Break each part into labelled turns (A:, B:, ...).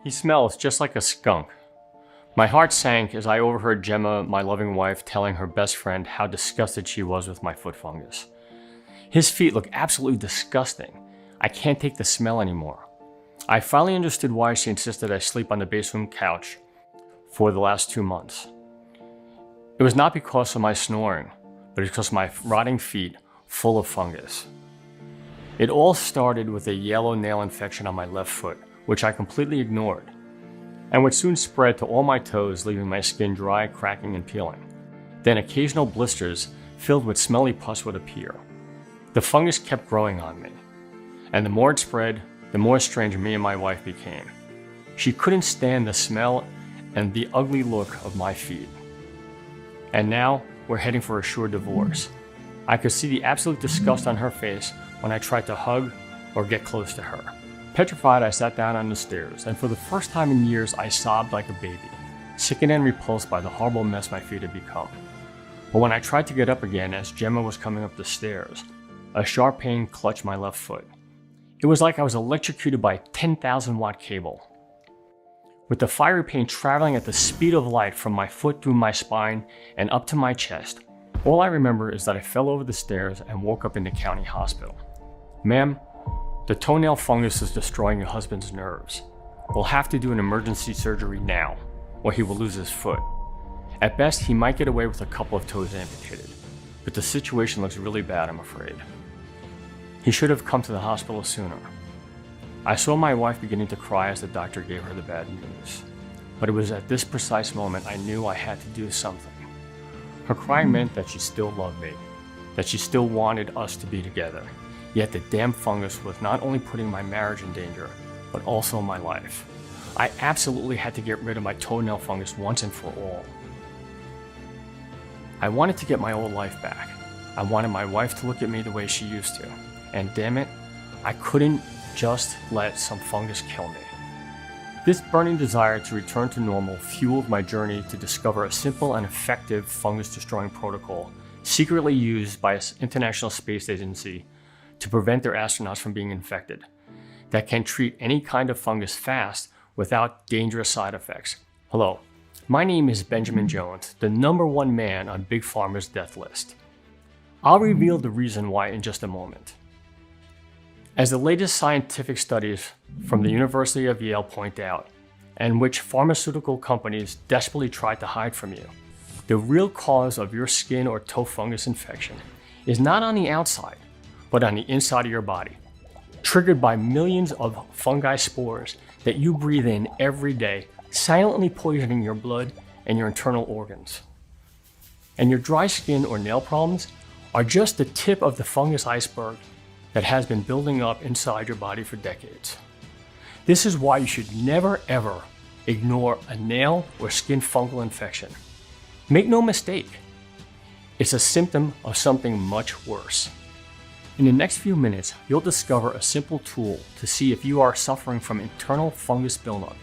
A: He smells just like a skunk. My heart sank as I overheard Gemma, my loving wife, telling her best friend how disgusted she was with my foot fungus. His feet look absolutely disgusting. I can't take the smell anymore. I finally understood why she insisted I sleep on the basement couch for the last 2 months. It was not because of my snoring, but because of my rotting feet full of fungus. It all started with a yellow nail infection on my left foot, which I completely ignored, and which soon spread to all my toes, leaving my skin dry, cracking, and peeling. Then occasional blisters filled with smelly pus would appear. The fungus kept growing on me, and the more it spread, the more strange me and my wife became. She couldn't stand the smell and the ugly look of my feet. And now, we're heading for a sure divorce. I could see the absolute disgust on her face when I tried to hug or get close to her. Petrified, I sat down on the stairs, and for the first time in years, I sobbed like a baby, sickened and repulsed by the horrible mess my feet had become. But when I tried to get up again as Gemma was coming up the stairs, a sharp pain clutched my left foot. It was like I was electrocuted by a 10,000-watt cable. With the fiery pain traveling at the speed of light from my foot through my spine and up to my chest, all I remember is that I fell over the stairs and woke up in the county hospital. "Ma'am, the toenail fungus is destroying your husband's nerves. We'll have to do an emergency surgery now, or he will lose his foot. At best, he might get away with a couple of toes amputated, but the situation looks really bad, I'm afraid. He should have come to the hospital sooner." I saw my wife beginning to cry as the doctor gave her the bad news, but it was at this precise moment I knew I had to do something. Her crying meant that she still loved me, that she still wanted us to be together. Yet the damn fungus was not only putting my marriage in danger, but also my life. I absolutely had to get rid of my toenail fungus once and for all. I wanted to get my old life back. I wanted my wife to look at me the way she used to. And damn it, I couldn't just let some fungus kill me. This burning desire to return to normal fueled my journey to discover a simple and effective fungus-destroying protocol secretly used by the International Space Agency to prevent their astronauts from being infected, that can treat any kind of fungus fast without dangerous side effects. Hello, my name is Benjamin Jones, the #1 man on Big Pharma's death list. I'll reveal the reason why in just a moment. As the latest scientific studies from the University of Yale point out, and which pharmaceutical companies desperately try to hide from you, the real cause of your skin or toe fungus infection is not on the outside, but on the inside of your body, triggered by millions of fungi spores that you breathe in every day, silently poisoning your blood and your internal organs. And your dry skin or nail problems are just the tip of the fungus iceberg that has been building up inside your body for decades. This is why you should never ever ignore a nail or skin fungal infection. Make no mistake, it's a symptom of something much worse. In the next few minutes, you'll discover a simple tool to see if you are suffering from internal fungus buildup,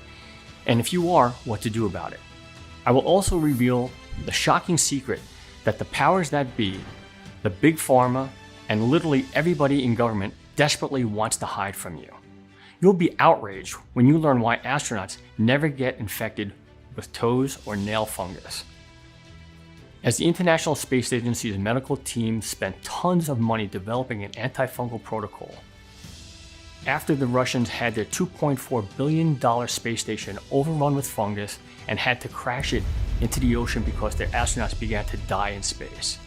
A: and if you are, what to do about it. I will also reveal the shocking secret that the powers that be, the big pharma, and literally everybody in government desperately wants to hide from you. You'll be outraged when you learn why astronauts never get infected with toes or nail fungus. As the International Space Agency's medical team spent tons of money developing an antifungal protocol, after the Russians had their $2.4 billion space station overrun with fungus and had to crash it into the ocean because their astronauts began to die in space.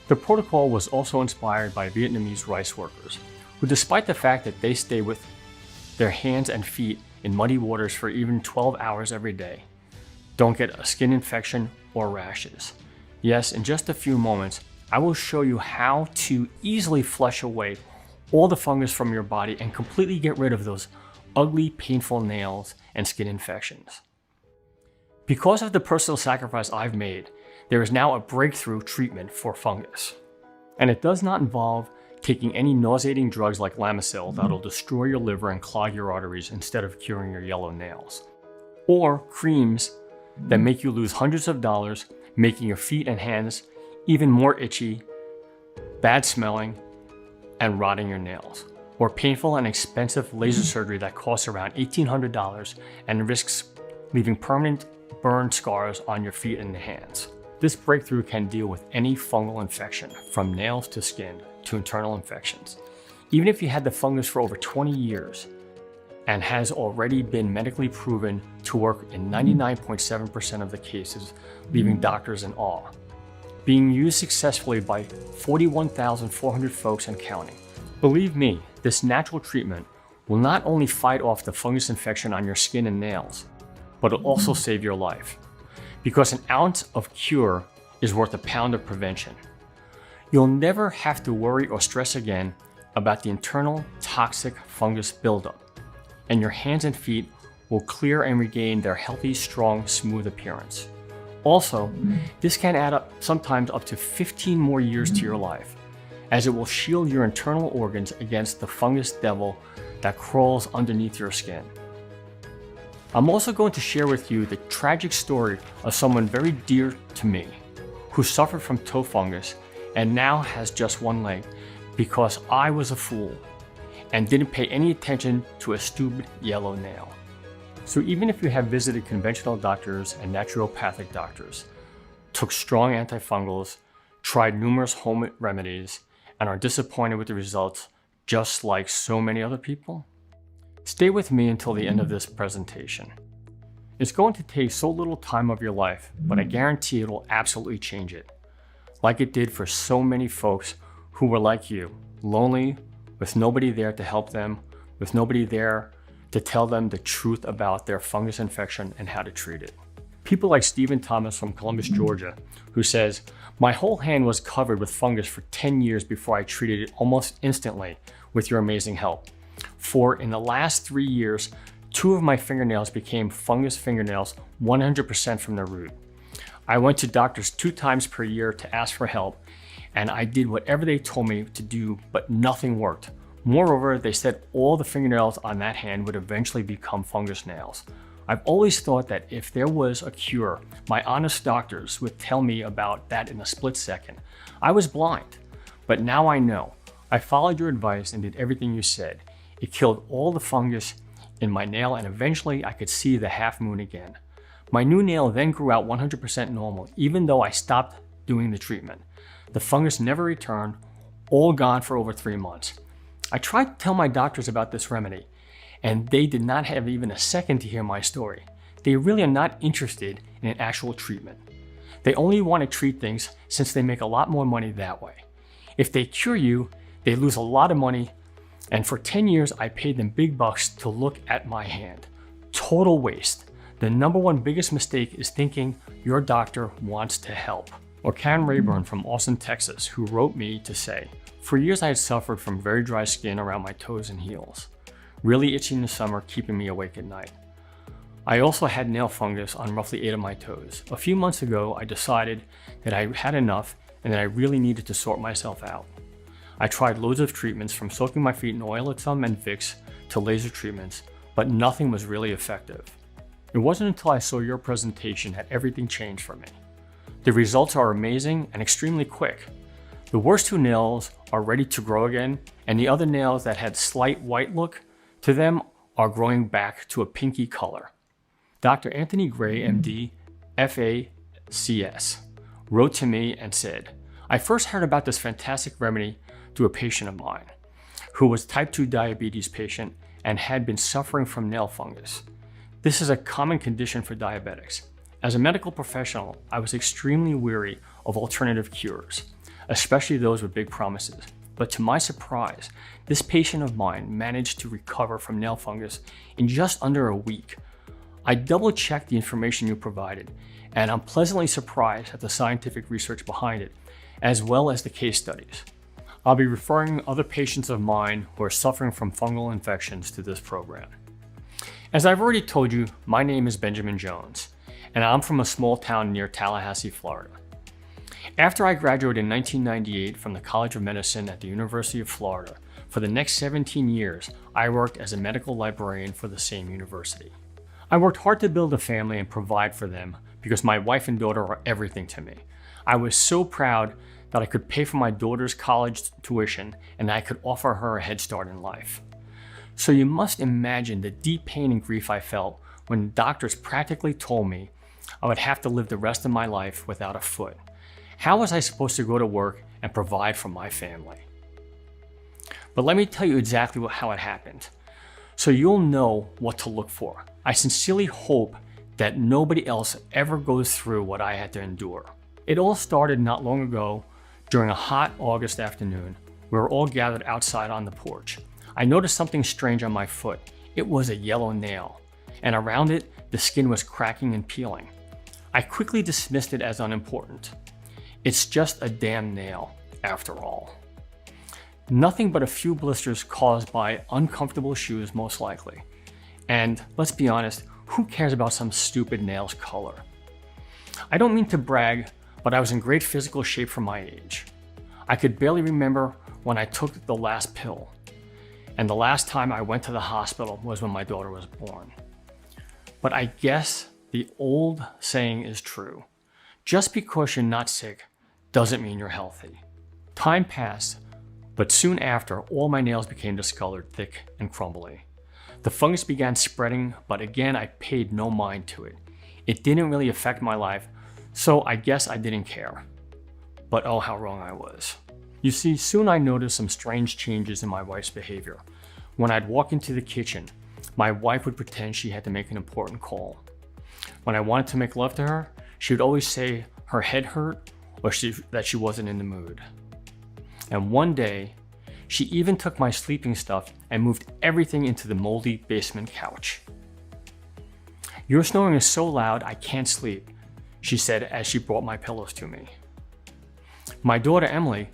A: The protocol was also inspired by Vietnamese rice workers, who, despite the fact that they stay with their hands and feet in muddy waters for even 12 hours every day, don't get a skin infection or rashes. Yes, in just a few moments, I will show you how to easily flush away all the fungus from your body and completely get rid of those ugly, painful nails and skin infections. Because of the personal sacrifice I've made, there is now a breakthrough treatment for fungus. And it does not involve taking any nauseating drugs like Lamisil that'll destroy your liver and clog your arteries instead of curing your yellow nails. Or creams that make you lose hundreds of dollars, making your feet and hands even more itchy, bad smelling, and rotting your nails. or painful and expensive laser surgery that costs around $1,800 and risks leaving permanent burn scars on your feet and hands. This breakthrough can deal with any fungal infection, from nails to skin to internal infections. Even if you had the fungus for over 20 years and has already been medically proven to work in 99.7% of the cases, leaving doctors in awe. Being used successfully by 41,400 folks and counting. Believe me, this natural treatment will not only fight off the fungus infection on your skin and nails, but it'll also save your life. Because an ounce of cure is worth a pound of prevention. You'll never have to worry or stress again about the internal toxic fungus buildup, and your hands and feet will clear and regain their healthy, strong, smooth appearance. Also, this can add up sometimes up to 15 more years to your life, as it will shield your internal organs against the fungus devil that crawls underneath your skin. I'm also going to share with you the tragic story of someone very dear to me who suffered from toe fungus and now has just one leg because I was a fool and didn't pay any attention to a stupid yellow nail. So even if you have visited conventional doctors and naturopathic doctors, took strong antifungals, tried numerous home remedies, and are disappointed with the results just like so many other people, stay with me until the end of this presentation. It's going to take so little time of your life, but I guarantee it will absolutely change it, like it did for so many folks who were like you, lonely, with nobody there to help them, with nobody there to tell them the truth about their fungus infection and how to treat it. People like Stephen Thomas from Columbus, Georgia, who says, "My whole hand was covered with fungus for 10 years before I treated it almost instantly with your amazing help. For in the last 3 years, 2 of my fingernails became fungus fingernails 100% from the root. I went to doctors 2 times per year to ask for help, and I did whatever they told me to do, but nothing worked. Moreover, they said all the fingernails on that hand would eventually become fungus nails. I've always thought that if there was a cure, my honest doctors would tell me about that in a split second. I was blind, but now I know. I followed your advice and did everything you said. It killed all the fungus in my nail, and eventually I could see the half moon again. My new nail then grew out 100% normal, even though I stopped doing the treatment. The fungus never returned, all gone for over 3 months. I tried to tell my doctors about this remedy, and they did not have even a second to hear my story. They really are not interested in an actual treatment. They only want to treat things since they make a lot more money that way. If they cure you, they lose a lot of money, and for 10 years I paid them big bucks to look at my hand. Total waste. The number one biggest mistake is thinking your doctor wants to help." Or Karen Rayburn from Austin, Texas, who wrote me to say, "For years I had suffered from very dry skin around my toes and heels, really itchy in the summer, keeping me awake at night. I also had nail fungus on roughly 8 of my toes. A few months ago, I decided that I had enough and that I really needed to sort myself out. I tried loads of treatments, from soaking my feet in oil at some and Vicks to laser treatments, but nothing was really effective. It wasn't until I saw your presentation that everything changed for me. The results are amazing and extremely quick. The worst 2 nails are ready to grow again, and the other nails that had slight white look to them are growing back to a pinky color." Dr. Anthony Gray, MD, FACS, wrote to me and said, "I first heard about this fantastic remedy through a patient of mine who was type 2 diabetes patient and had been suffering from nail fungus. This is a common condition for diabetics. As a medical professional, I was extremely weary of alternative cures, especially those with big promises. But to my surprise, this patient of mine managed to recover from nail fungus in just under a week. I double-checked the information you provided, and I'm pleasantly surprised at the scientific research behind it, as well as the case studies. I'll be referring other patients of mine who are suffering from fungal infections to this program." As I've already told you, my name is Benjamin Jones, and I'm from a small town near Tallahassee, Florida. After I graduated in 1998 from the College of Medicine at the University of Florida, for the next 17 years, I worked as a medical librarian for the same university. I worked hard to build a family and provide for them because my wife and daughter are everything to me. I was so proud that I could pay for my daughter's college tuition and I could offer her a head start in life. So you must imagine the deep pain and grief I felt when doctors practically told me I would have to live the rest of my life without a foot. How was I supposed to go to work and provide for my family? But let me tell you exactly how it happened, so you'll know what to look for. I sincerely hope that nobody else ever goes through what I had to endure. It all started not long ago during a hot August afternoon. We were all gathered outside on the porch. I noticed something strange on my foot. It was a yellow nail, and around it, the skin was cracking and peeling. I quickly dismissed it as unimportant. It's just a damn nail, after all. Nothing but a few blisters caused by uncomfortable shoes, most likely. And let's be honest, who cares about some stupid nail's color? I don't mean to brag, but I was in great physical shape for my age. I could barely remember when I took the last pill. And the last time I went to the hospital was when my daughter was born. But I guess the old saying is true. Just because you're not sick doesn't mean you're healthy. Time passed, but soon after, all my nails became discolored, thick, and crumbly. The fungus began spreading, but again, I paid no mind to it. It didn't really affect my life, so I guess I didn't care. But oh, how wrong I was. You see, soon I noticed some strange changes in my wife's behavior. When I'd walk into the kitchen, my wife would pretend she had to make an important call. When I wanted to make love to her, she would always say her head hurt or that she wasn't in the mood. And one day, she even took my sleeping stuff and moved everything into the moldy basement couch. "Your snoring is so loud, I can't sleep," she said as she brought my pillows to me. My daughter Emily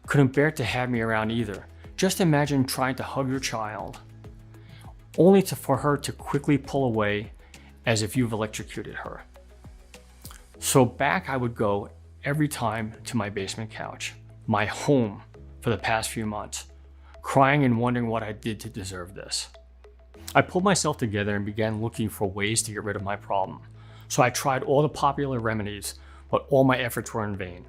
A: couldn't bear to have me around either. Just imagine trying to hug your child, only for her to quickly pull away as if you've electrocuted her. So back I would go every time to my basement couch, my home for the past few months, crying and wondering what I did to deserve this. I pulled myself together and began looking for ways to get rid of my problem. So I tried all the popular remedies, but all my efforts were in vain.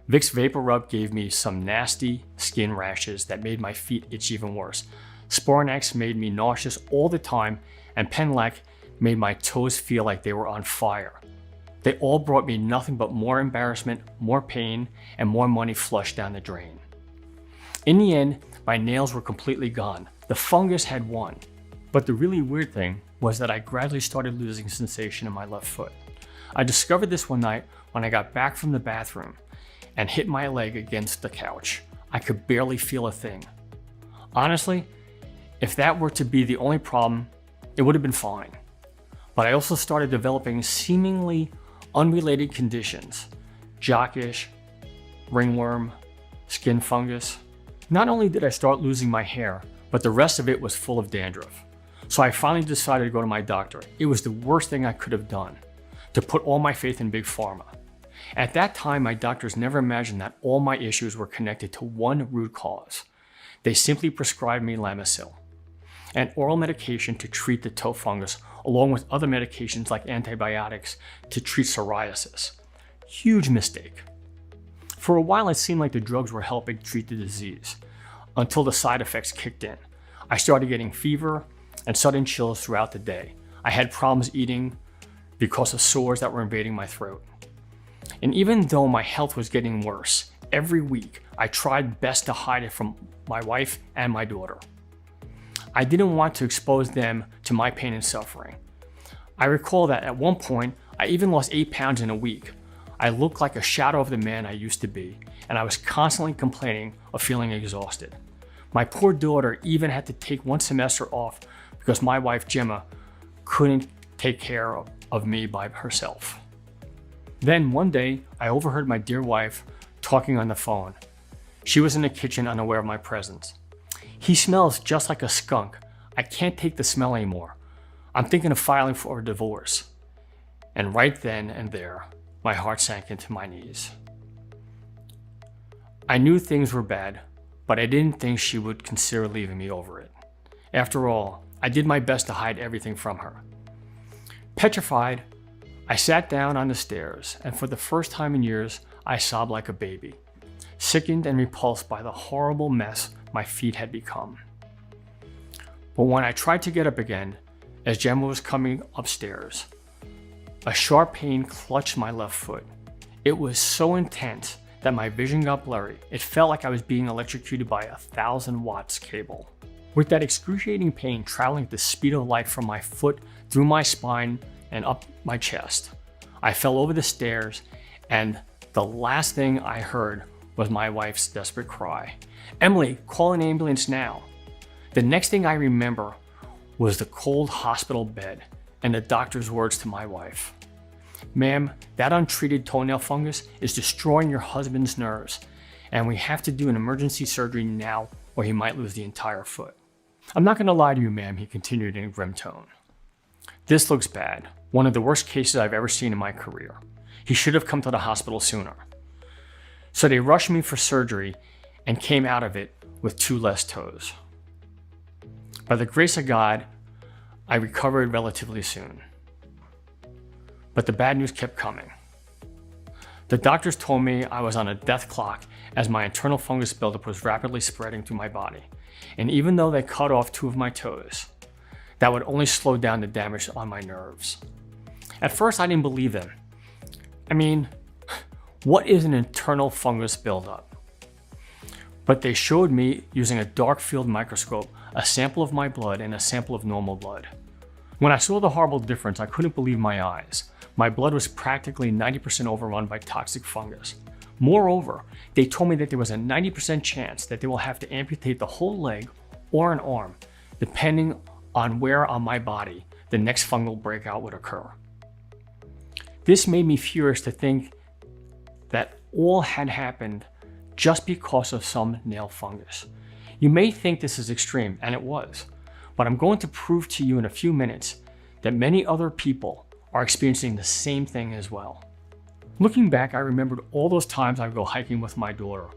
A: Vicks Vapor Rub gave me some nasty skin rashes that made my feet itch even worse. Sporanax made me nauseous all the time, and Penlac made my toes feel like they were on fire. They all brought me nothing but more embarrassment, more pain, and more money flushed down the drain. In the end, my nails were completely gone. The fungus had won. But the really weird thing was that I gradually started losing sensation in my left foot. I discovered this one night when I got back from the bathroom and hit my leg against the couch. I could barely feel a thing. Honestly, if that were to be the only problem, it would have been fine. But I also started developing seemingly unrelated conditions: jockish, ringworm, skin fungus. Not only did I start losing my hair, but the rest of it was full of dandruff. So I finally decided to go to my doctor. It was the worst thing I could have done, to put all my faith in Big Pharma. At that time, my doctors never imagined that all my issues were connected to one root cause. They simply prescribed me Lamisil, an oral medication to treat the toe fungus, along with other medications like antibiotics to treat psoriasis. Huge mistake. For a while, it seemed like the drugs were helping treat the disease, until the side effects kicked in. I started getting fever and sudden chills throughout the day. I had problems eating because of sores that were invading my throat. And even though my health was getting worse, every week I tried best to hide it from my wife and my daughter. I didn't want to expose them to my pain and suffering. I recall that at one point, I even lost 8 pounds in a week. I looked like a shadow of the man I used to be, and I was constantly complaining of feeling exhausted. My poor daughter even had to take one semester off because my wife, Gemma, couldn't take care of me by herself. Then one day, I overheard my dear wife talking on the phone. She was in the kitchen unaware of my presence. "He smells just like a skunk. I can't take the smell anymore. I'm thinking of filing for a divorce." And right then and there, my heart sank into my knees. I knew things were bad, but I didn't think she would consider leaving me over it. After all, I did my best to hide everything from her. Petrified, I sat down on the stairs, and for the first time in years, I sobbed like a baby. sickened and repulsed by the horrible mess my feet had become. But when I tried to get up again, as Gemma was coming upstairs, a sharp pain clutched my left foot. It was so intense that my vision got blurry. It felt like I was being electrocuted by 1,000 watts cable. With that excruciating pain traveling at the speed of light from my foot through my spine and up my chest, I fell over the stairs, and the last thing I heard was my wife's desperate cry. "Emily, call an ambulance now." The next thing I remember was the cold hospital bed and the doctor's words to my wife. "Ma'am, that untreated toenail fungus is destroying your husband's nerves, and we have to do an emergency surgery now or he might lose the entire foot." "I'm not going to lie to you, ma'am," he continued in a grim tone. "This looks bad. One of the worst cases I've ever seen in my career. He should have come to the hospital sooner." So they rushed me for surgery and came out of it with 2 less toes. By the grace of God, I recovered relatively soon. But the bad news kept coming. The doctors told me I was on a death clock as my internal fungus buildup was rapidly spreading through my body. And even though they cut off 2 of my toes, that would only slow down the damage on my nerves. At first, I didn't believe them. I mean, what is an internal fungus buildup? But they showed me using a dark field microscope a sample of my blood and a sample of normal blood. When I saw the horrible difference, I couldn't believe my eyes. My blood was practically 90% overrun by toxic fungus. Moreover, they told me that there was a 90% chance that they will have to amputate the whole leg or an arm, depending on where on my body the next fungal breakout would occur. This made me furious to think that all had happened just because of some nail fungus. You may think this is extreme, and it was, but I'm going to prove to you in a few minutes that many other people are experiencing the same thing as well. Looking back, I remembered all those times I would go hiking with my daughter,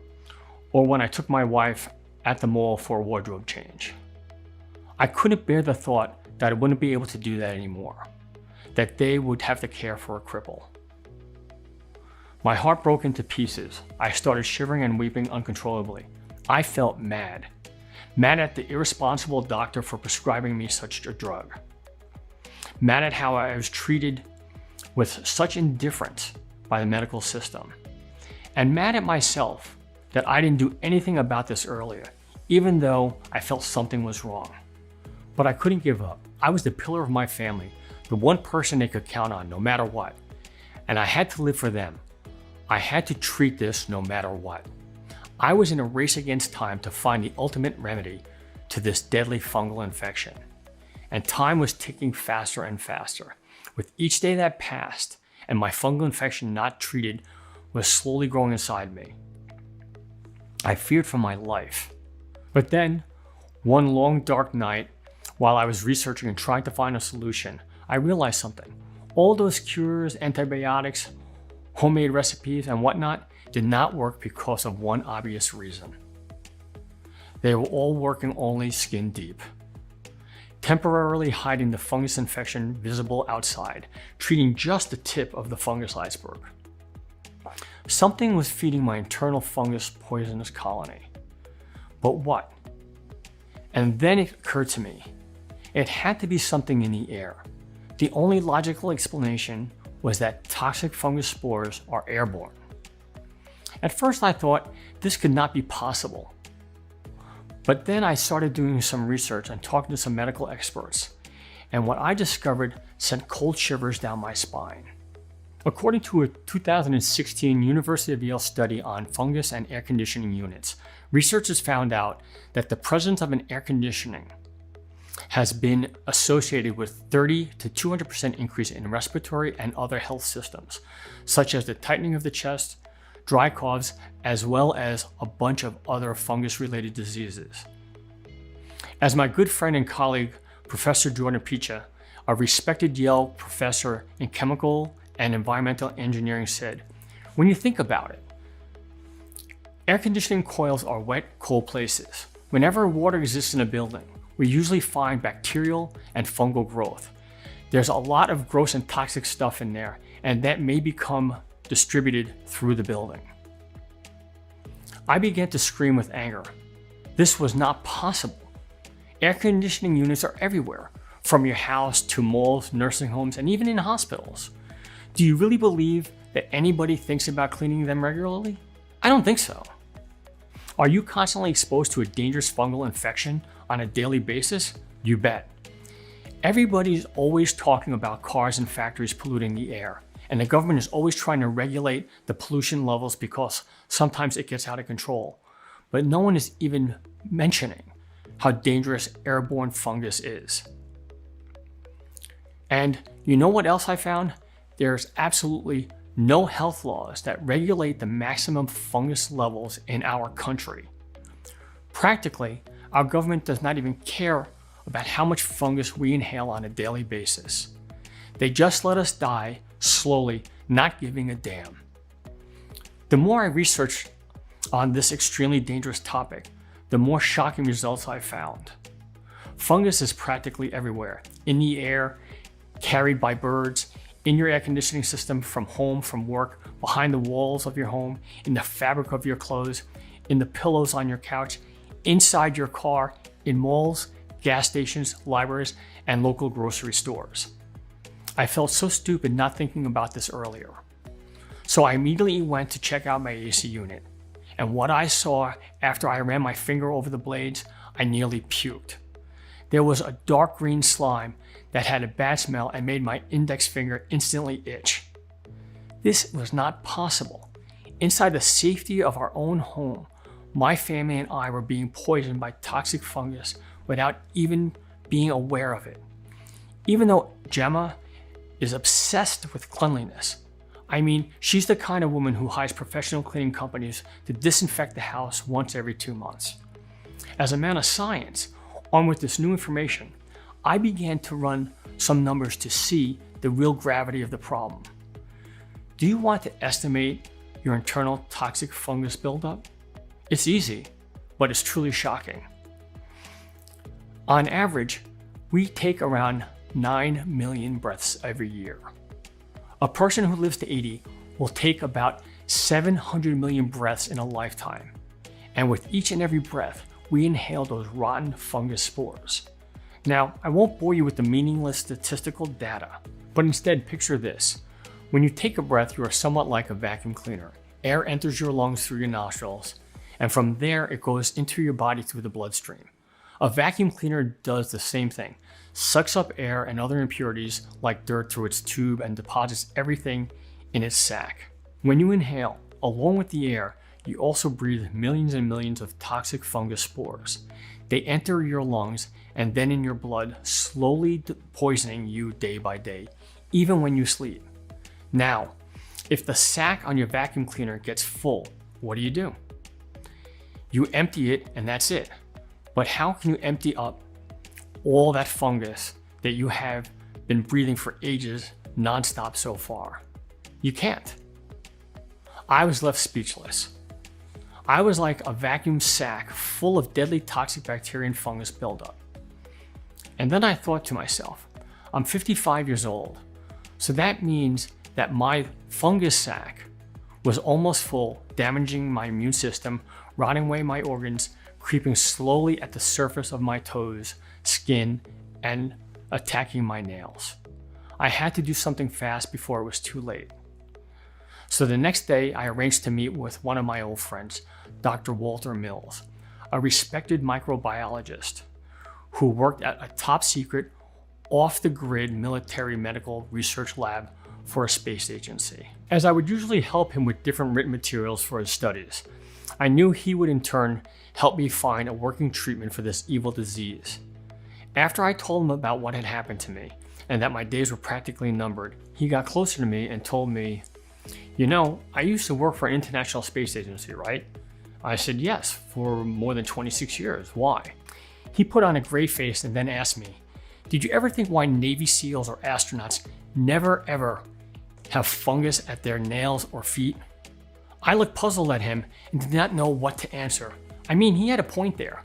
A: or when I took my wife at the mall for a wardrobe change. I couldn't bear the thought that I wouldn't be able to do that anymore, that they would have to care for a cripple. My heart broke into pieces. I started shivering and weeping uncontrollably. I felt mad at the irresponsible doctor for prescribing me such a drug. Mad at how I was treated with such indifference by the medical system. And mad at myself that I didn't do anything about this earlier, even though I felt something was wrong. But I couldn't give up. I was the pillar of my family, the one person they could count on no matter what. And I had to live for them. I had to treat this no matter what. I was in a race against time to find the ultimate remedy to this deadly fungal infection. And time was ticking faster and faster. With each day that passed and my fungal infection not treated was slowly growing inside me, I feared for my life. But then, one long dark night, while I was researching and trying to find a solution, I realized something. All those cures, antibiotics, homemade recipes, and whatnot did not work because of one obvious reason. They were all working only skin deep, temporarily hiding the fungus infection visible outside, treating just the tip of the fungus iceberg. Something was feeding my internal fungus poisonous colony. But what? And then it occurred to me, it had to be something in the air. The only logical explanation was that toxic fungus spores are airborne. At first I thought this could not be possible. But then I started doing some research and talking to some medical experts, and what I discovered sent cold shivers down my spine. According to a 2016 University of Yale study on fungus and air conditioning units, researchers found out that the presence of an air conditioning has been associated with 30 to 200% increase in respiratory and other health systems, such as the tightening of the chest, dry coughs, as well as a bunch of other fungus-related diseases. As my good friend and colleague, Professor Jordan Picha, a respected Yale professor in chemical and environmental engineering, said, when you think about it, air conditioning coils are wet, cold places. Whenever water exists in a building, we usually find bacterial and fungal growth. There's a lot of gross and toxic stuff in there, and that may become distributed through the building. I began to scream with anger. This was not possible. Air conditioning units are everywhere, from your house to malls, nursing homes, and even in hospitals. Do you really believe that anybody thinks about cleaning them regularly? I don't think so. Are you constantly exposed to a dangerous fungal infection on a daily basis? You bet. Everybody's always talking about cars and factories polluting the air, and the government is always trying to regulate the pollution levels because sometimes it gets out of control. But no one is even mentioning how dangerous airborne fungus is. And you know what else I found? There's absolutely no health laws that regulate the maximum fungus levels in our country. Practically, our government does not even care about how much fungus we inhale on a daily basis. They just let us die slowly, not giving a damn. The more I researched on this extremely dangerous topic, the more shocking results I found. Fungus is practically everywhere, in the air, carried by birds, in your air conditioning system, from home, from work, behind the walls of your home, in the fabric of your clothes, in the pillows on your couch, inside your car, in malls, gas stations, libraries, and local grocery stores. I felt so stupid not thinking about this earlier. So I immediately went to check out my AC unit. And what I saw after I ran my finger over the blades, I nearly puked. There was a dark green slime that had a bad smell and made my index finger instantly itch. This was not possible. Inside the safety of our own home, my family and I were being poisoned by toxic fungus without even being aware of it. Even though Gemma is obsessed with cleanliness, I mean, she's the kind of woman who hires professional cleaning companies to disinfect the house once every 2 months. As a man of science, armed with this new information, I began to run some numbers to see the real gravity of the problem. Do you want to estimate your internal toxic fungus buildup? It's easy, but it's truly shocking. On average, we take around 9 million breaths every year. A person who lives to 80 will take about 700 million breaths in a lifetime. And with each and every breath, we inhale those rotten fungus spores. Now, I won't bore you with the meaningless statistical data, but instead picture this. When you take a breath, you are somewhat like a vacuum cleaner. Air enters your lungs through your nostrils, and from there it goes into your body through the bloodstream. A vacuum cleaner does the same thing, sucks up air and other impurities like dirt through its tube and deposits everything in its sac. When you inhale, along with the air, you also breathe millions and millions of toxic fungus spores. They enter your lungs and then in your blood, slowly poisoning you day by day, even when you sleep. Now, if the sac on your vacuum cleaner gets full, what do? You empty it and that's it. But how can you empty up all that fungus that you have been breathing for ages nonstop so far? You can't. I was left speechless. I was like a vacuum sack full of deadly toxic bacteria and fungus buildup. And then I thought to myself, I'm 55 years old, so that means that my fungus sac was almost full, damaging my immune system, rotting away my organs, creeping slowly at the surface of my toes, skin, and attacking my nails. I had to do something fast before it was too late. So the next day, I arranged to meet with one of my old friends, Dr. Walter Mills, a respected microbiologist who worked at a top secret, off-the-grid military medical research lab for a space agency. As I would usually help him with different written materials for his studies, I knew he would in turn help me find a working treatment for this evil disease. After I told him about what had happened to me and that my days were practically numbered, he got closer to me and told me, "You know, I used to work for an international space agency, right?" I said, "Yes, for more than 26 years. Why?" He put on a gray face and then asked me, "Did you ever think why Navy SEALs or astronauts never ever have fungus at their nails or feet?" I looked puzzled at him and did not know what to answer. I mean, he had a point there.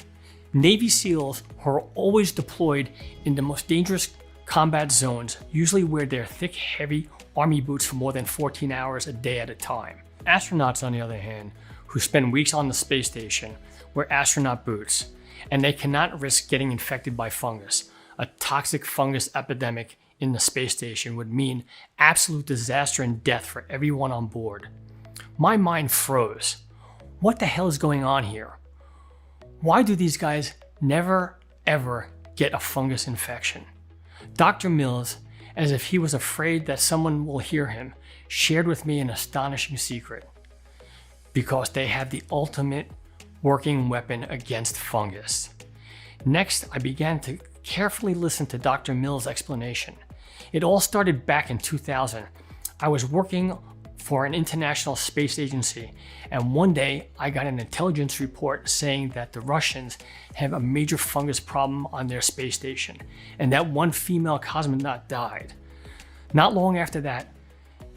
A: Navy SEALs, who are always deployed in the most dangerous combat zones, usually wear their thick, heavy army boots for more than 14 hours a day at a time. Astronauts, on the other hand, who spend weeks on the space station wear astronaut boots, and they cannot risk getting infected by fungus. A toxic fungus epidemic in the space station would mean absolute disaster and death for everyone on board. My mind froze. What the hell is going on here? Why do these guys never ever get a fungus infection? Dr. Mills, as if he was afraid that someone will hear him, shared with me an astonishing secret. Because they have the ultimate working weapon against fungus. Next, I began to carefully listen to Dr. Mills' explanation. It all started back in 2000. I was working for an international space agency, and one day I got an intelligence report saying that the Russians have a major fungus problem on their space station, and that one female cosmonaut died. Not long after that,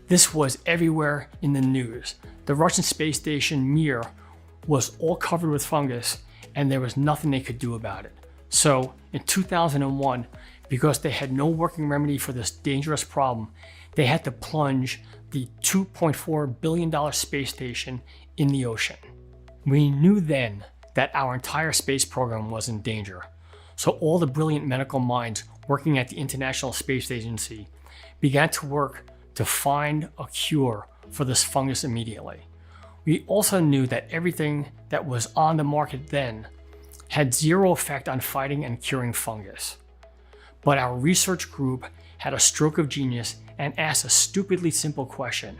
A: this was everywhere in the news. The Russian space station Mir was all covered with fungus, and there was nothing they could do about it. So in 2001, because they had no working remedy for this dangerous problem, they had to plunge the $2.4 billion space station in the ocean. We knew then that our entire space program was in danger. So all the brilliant medical minds working at the International Space Agency began to work to find a cure for this fungus immediately. We also knew that everything that was on the market then had zero effect on fighting and curing fungus. But our research group had a stroke of genius and asked a stupidly simple question.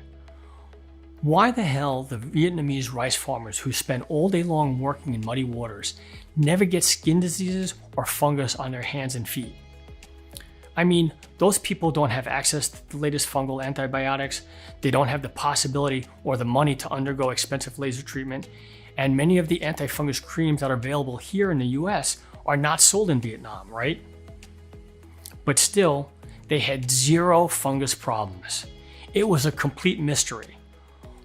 A: Why the hell the Vietnamese rice farmers who spend all day long working in muddy waters never get skin diseases or fungus on their hands and feet? I mean, those people don't have access to the latest fungal antibiotics, they don't have the possibility or the money to undergo expensive laser treatment, and many of the antifungus creams that are available here in the US are not sold in Vietnam, right? But still, they had zero fungus problems. It was a complete mystery.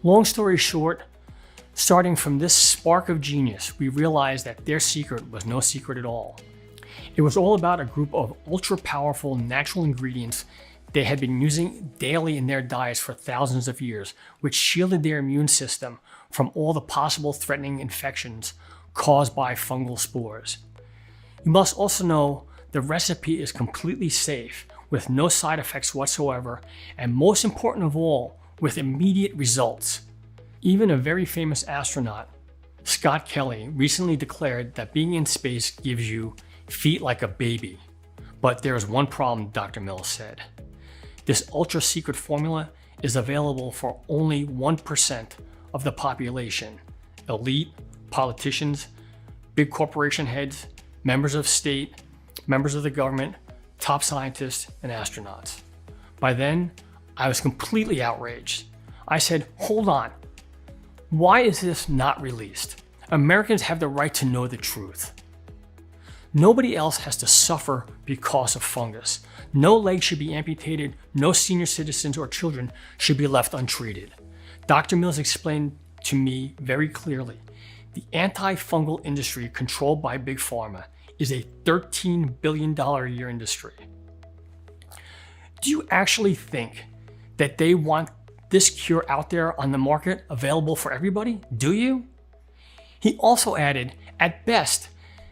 A: Long story short, starting from this spark of genius, we realized that their secret was no secret at all. It was all about a group of ultra-powerful natural ingredients they had been using daily in their diets for thousands of years, which shielded their immune system from all the possible threatening infections caused by fungal spores. You must also know the recipe is completely safe, with no side effects whatsoever, and most important of all, with immediate results. Even a very famous astronaut, Scott Kelly, recently declared that being in space gives you feet like a baby. But there is one problem, Dr. Mills said. This ultra-secret formula is available for only 1% of the population: elite, politicians, big corporation heads, members of state, members of the government, top scientists, and astronauts. By then, I was completely outraged. I said, hold on, why is this not released? Americans have the right to know the truth. Nobody else has to suffer because of fungus. No legs should be amputated, no senior citizens or children should be left untreated. Dr. Mills explained to me very clearly, the antifungal industry controlled by Big Pharma is a $13 billion a year industry. Do you actually think that they want this cure out there on the market available for everybody? Do you? He also added, at best,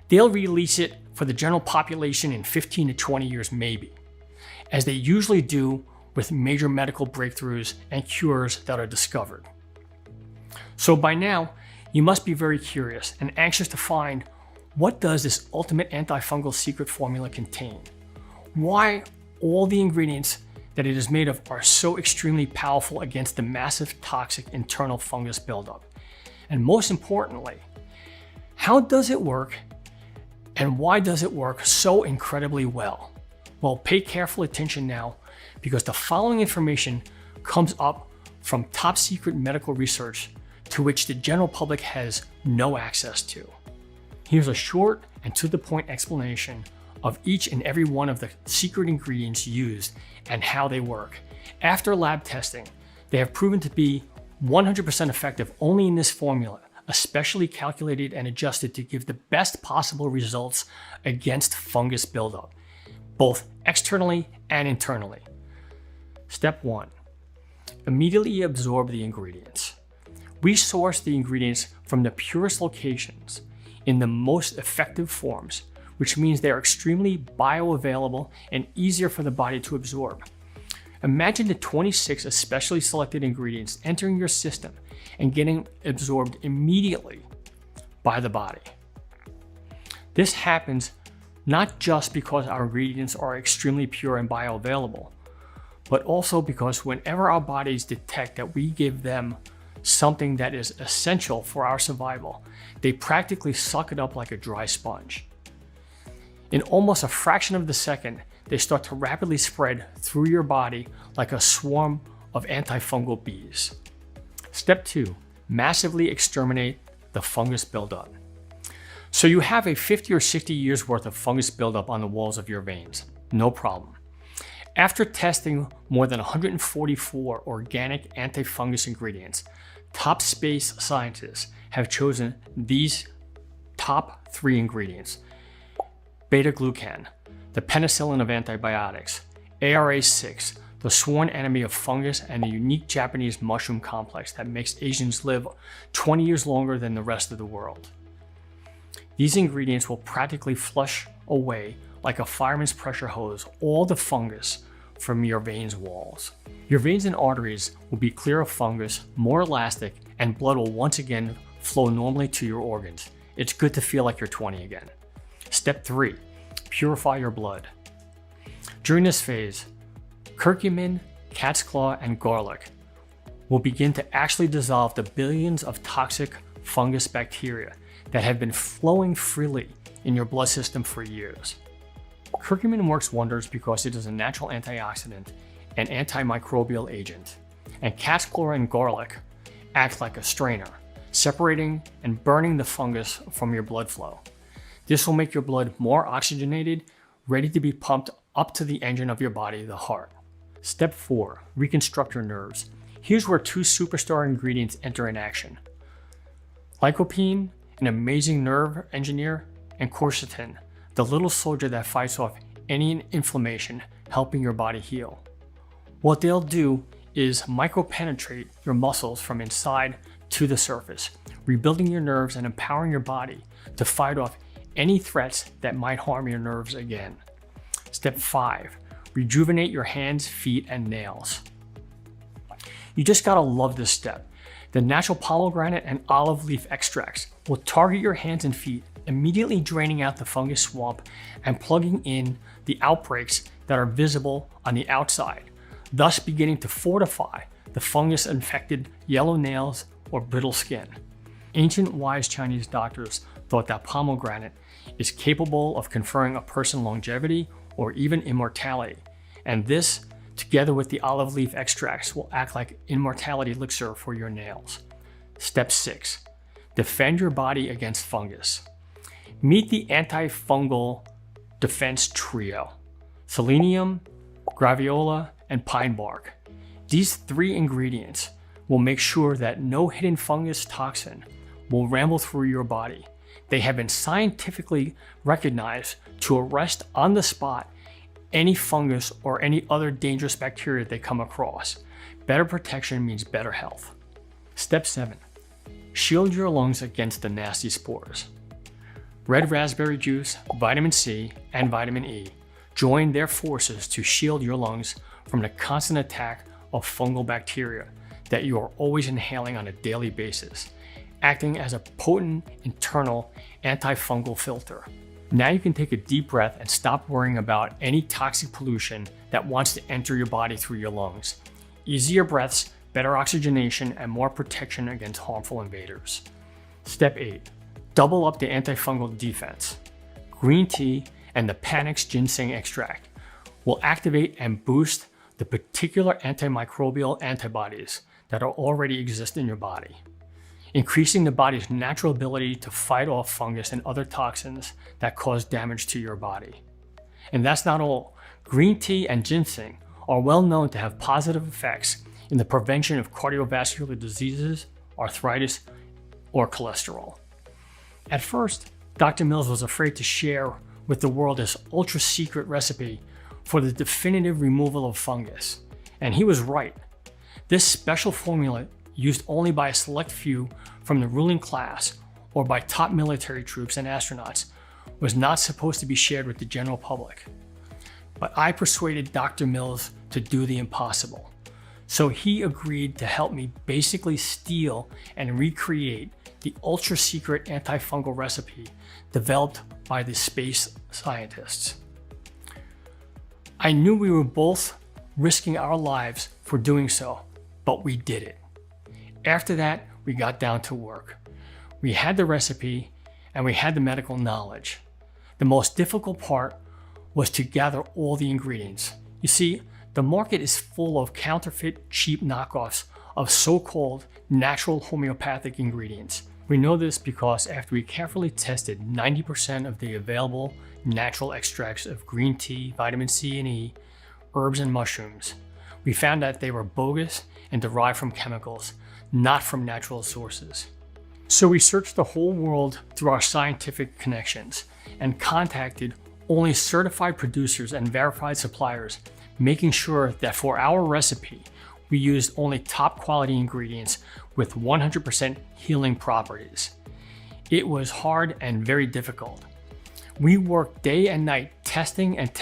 A: they'll release it for the general population in 15 to 20 years maybe, as they usually do with major medical breakthroughs and cures that are discovered. So by now, you must be very curious and anxious to find, what does this ultimate antifungal secret formula contain? Why all the ingredients that it is made of are so extremely powerful against the massive toxic internal fungus buildup? And most importantly, how does it work, and why does it work so incredibly well? Well, pay careful attention now, because the following information comes up from top secret medical research to which the general public has no access to. Here's a short and to the point explanation of each and every one of the secret ingredients used and how they work. After lab testing, they have proven to be 100% effective only in this formula, especially calculated and adjusted to give the best possible results against fungus buildup, both externally and internally. Step 1. Immediately absorb the ingredients. We source the ingredients from the purest locations in the most effective forms, which means they are extremely bioavailable and easier for the body to absorb. Imagine the 26 especially selected ingredients entering your system and getting absorbed immediately by the body. This happens not just because our ingredients are extremely pure and bioavailable, but also because whenever our bodies detect that we give them something that is essential for our survival, they practically suck it up like a dry sponge. In almost a fraction of the second, they start to rapidly spread through your body like a swarm of antifungal bees. Step 2, massively exterminate the fungus buildup. So you have a 50 or 60 years worth of fungus buildup on the walls of your veins. No problem. After testing more than 144 organic antifungus ingredients, top space scientists have chosen these top 3 ingredients: beta-glucan, the penicillin of antibiotics; ARA6, the sworn enemy of fungus and the unique Japanese mushroom complex that makes Asians live 20 years longer than the rest of the world. These ingredients will practically flush away, like a fireman's pressure hose, all the fungus from your veins' walls. Your veins and arteries will be clear of fungus, more elastic, and blood will once again flow normally to your organs. It's good to feel like you're 20 again. Step 3, purify your blood. During this phase, curcumin, cat's claw, and garlic will begin to actually dissolve the billions of toxic fungus bacteria that have been flowing freely in your blood system for years. Curcumin works wonders because it is a natural antioxidant and antimicrobial agent, and cat's claw and garlic act like a strainer, separating and burning the fungus from your blood flow. This will make your blood more oxygenated, ready to be pumped up to the engine of your body, the heart. Step 4, reconstruct your nerves. Here's where 2 superstar ingredients enter in action: lycopene, an amazing nerve engineer, and quercetin, the little soldier that fights off any inflammation, helping your body heal. What they'll do is micropenetrate your muscles from inside to the surface, rebuilding your nerves and empowering your body to fight off any threats that might harm your nerves again. Step 5, rejuvenate your hands, feet, and nails. You just gotta love this step. The natural pomegranate and olive leaf extracts will target your hands and feet, immediately draining out the fungus swamp and plugging in the outbreaks that are visible on the outside, thus beginning to fortify the fungus-infected yellow nails or brittle skin. Ancient wise Chinese doctors thought that pomegranate is capable of conferring a person longevity or even immortality, and this, together with the olive leaf extracts, will act like immortality elixir for your nails. Step 6, defend your body against fungus. Meet the antifungal defense trio: selenium, graviola, and pine bark. These 3 ingredients will make sure that no hidden fungus toxin will ramble through your body. They have been scientifically recognized to arrest on the spot any fungus or any other dangerous bacteria they come across. Better protection means better health. Step 7, shield your lungs against the nasty spores. Red raspberry juice, vitamin C, and vitamin E join their forces to shield your lungs from the constant attack of fungal bacteria that you are always inhaling on a daily basis, acting as a potent internal antifungal filter. Now you can take a deep breath and stop worrying about any toxic pollution that wants to enter your body through your lungs. Easier breaths, better oxygenation, and more protection against harmful invaders. Step 8, double up the antifungal defense. Green tea and the Panax ginseng extract will activate and boost the particular antimicrobial antibodies that already exist in your body, increasing the body's natural ability to fight off fungus and other toxins that cause damage to your body. And that's not all. Green tea and ginseng are well known to have positive effects in the prevention of cardiovascular diseases, arthritis, or cholesterol. At first, Dr. Mills was afraid to share with the world this ultra-secret recipe for the definitive removal of fungus, and he was right. This special formula used only by a select few from the ruling class or by top military troops and astronauts, was not supposed to be shared with the general public. But I persuaded Dr. Mills to do the impossible. So he agreed to help me basically steal and recreate the ultra-secret antifungal recipe developed by the space scientists. I knew we were both risking our lives for doing so, but we did it. After that, we got down to work. We had the recipe and we had the medical knowledge. The most difficult part was to gather all the ingredients. You see, the market is full of counterfeit, cheap knockoffs of so-called natural homeopathic ingredients. We know this because after we carefully tested 90% of the available natural extracts of green tea, vitamin C and E, herbs and mushrooms, we found that they were bogus and derived from chemicals, not from natural sources. So we searched the whole world through our scientific connections and contacted only certified producers and verified suppliers, making sure that for our recipe, we used only top quality ingredients with 100% healing properties. It was hard and very difficult. We worked day and night testing and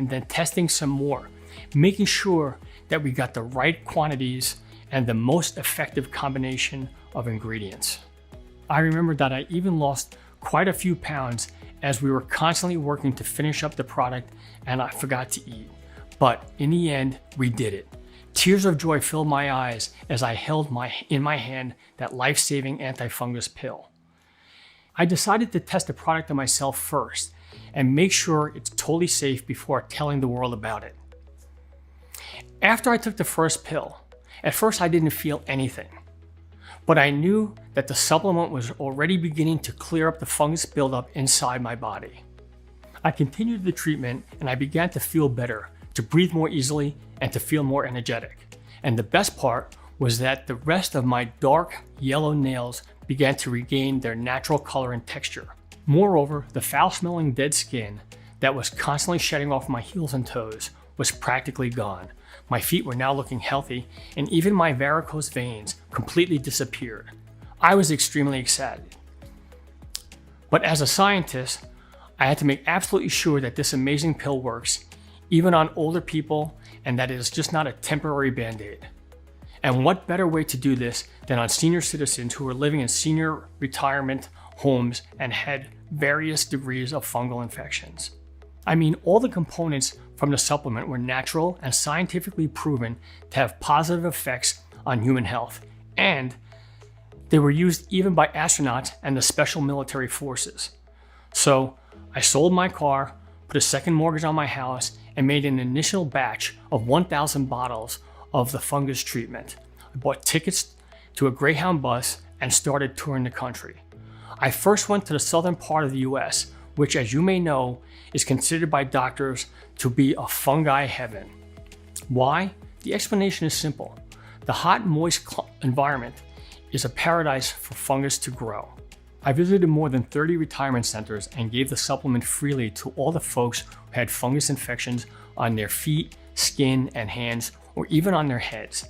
A: then testing some more, making sure that we got the right quantities and the most effective combination of ingredients. I remember that I even lost quite a few pounds as we were constantly working to finish up the product and I forgot to eat. But in the end, we did it. Tears of joy filled my eyes as I held in my hand that life-saving antifungus pill. I decided to test the product on myself first and make sure it's totally safe before telling the world about it. After I took the first pill, at first I didn't feel anything, but I knew that the supplement was already beginning to clear up the fungus buildup inside my body. I continued the treatment and I began to feel better, to breathe more easily, and to feel more energetic. And the best part was that the rest of my dark yellow nails began to regain their natural color and texture. Moreover, the foul-smelling dead skin that was constantly shedding off my heels and toes was practically gone. My feet were now looking healthy, and even my varicose veins completely disappeared. I was extremely excited. But as a scientist, I had to make absolutely sure that this amazing pill works, even on older people, and that it is just not a temporary band-aid. And what better way to do this than on senior citizens who were living in senior retirement homes and had various degrees of fungal infections. I mean, all the components from the supplement were natural and scientifically proven to have positive effects on human health, and they were used even by astronauts and the special military forces. So I sold my car, put a second mortgage on my house, and made an initial batch of 1,000 bottles of the fungus treatment. I bought tickets to a Greyhound bus and started touring the country. I first went to the southern part of the US, which, as you may know, is considered by doctors to be a fungi heaven. Why? The explanation is simple. The hot, moist environment is a paradise for fungus to grow. I visited more than 30 retirement centers and gave the supplement freely to all the folks who had fungus infections on their feet, skin, and hands, or even on their heads.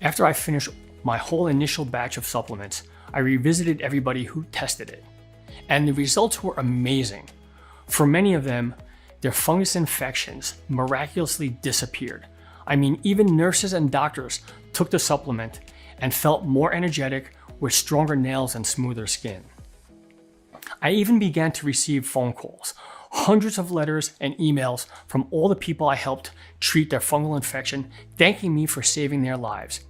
A: After I finished my whole initial batch of supplements, I revisited everybody who tested it, and the results were amazing. For many of them, their fungus infections miraculously disappeared. I mean, even nurses and doctors took the supplement and felt more energetic with stronger nails and smoother skin. I even began to receive phone calls, hundreds of letters and emails from all the people I helped treat their fungal infection, thanking me for saving their lives.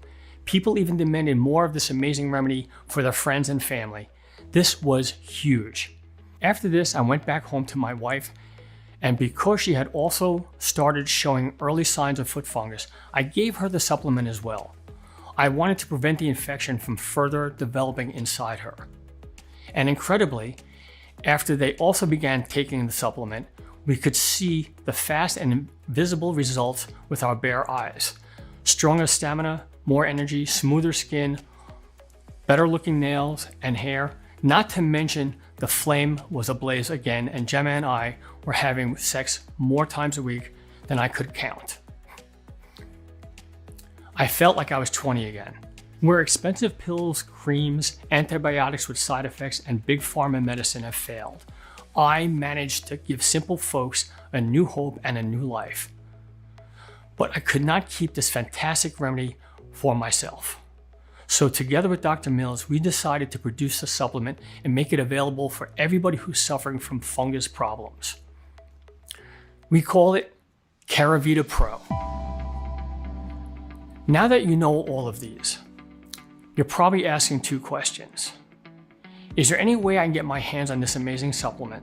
A: People even demanded more of this amazing remedy for their friends and family. This was huge. After this, I went back home to my wife, and because she had also started showing early signs of foot fungus, I gave her the supplement as well. I wanted to prevent the infection from further developing inside her. And incredibly, after they also began taking the supplement, we could see the fast and visible results with our bare eyes. Stronger stamina, more energy, smoother skin, better looking nails and hair. Not to mention the flame was ablaze again, and Gemma and I were having sex more times a week than I could count. I felt like I was 20 again. Where expensive pills, creams, antibiotics with side effects, and big pharma medicine have failed, I managed to give simple folks a new hope and a new life. But I could not keep this fantastic remedy for myself. So together with Dr. Mills, we decided to produce a supplement and make it available for everybody who's suffering from fungus problems. We call it Keravita Pro. Now that you know all of these, you're probably asking two questions. Is there any way I can get my hands on this amazing supplement?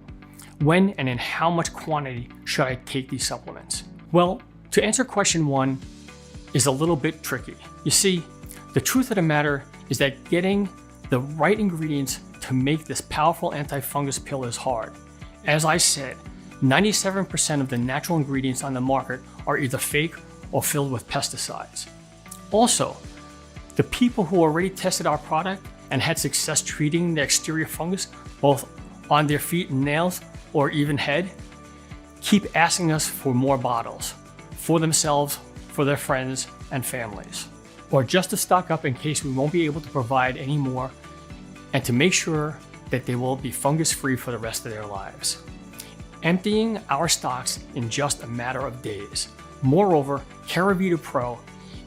A: When and in how much quantity should I take these supplements? Well, to answer question one is a little bit tricky. You see, the truth of the matter is that getting the right ingredients to make this powerful anti-fungus pill is hard. As I said, 97% of the natural ingredients on the market are either fake or filled with pesticides. Also, the people who already tested our product and had success treating the exterior fungus, both on their feet and nails or even head, keep asking us for more bottles for themselves, for their friends and families, or just to stock up in case we won't be able to provide any more, and to make sure that they will be fungus-free for the rest of their lives. Emptying our stocks in just a matter of days. Moreover, Keravita Pro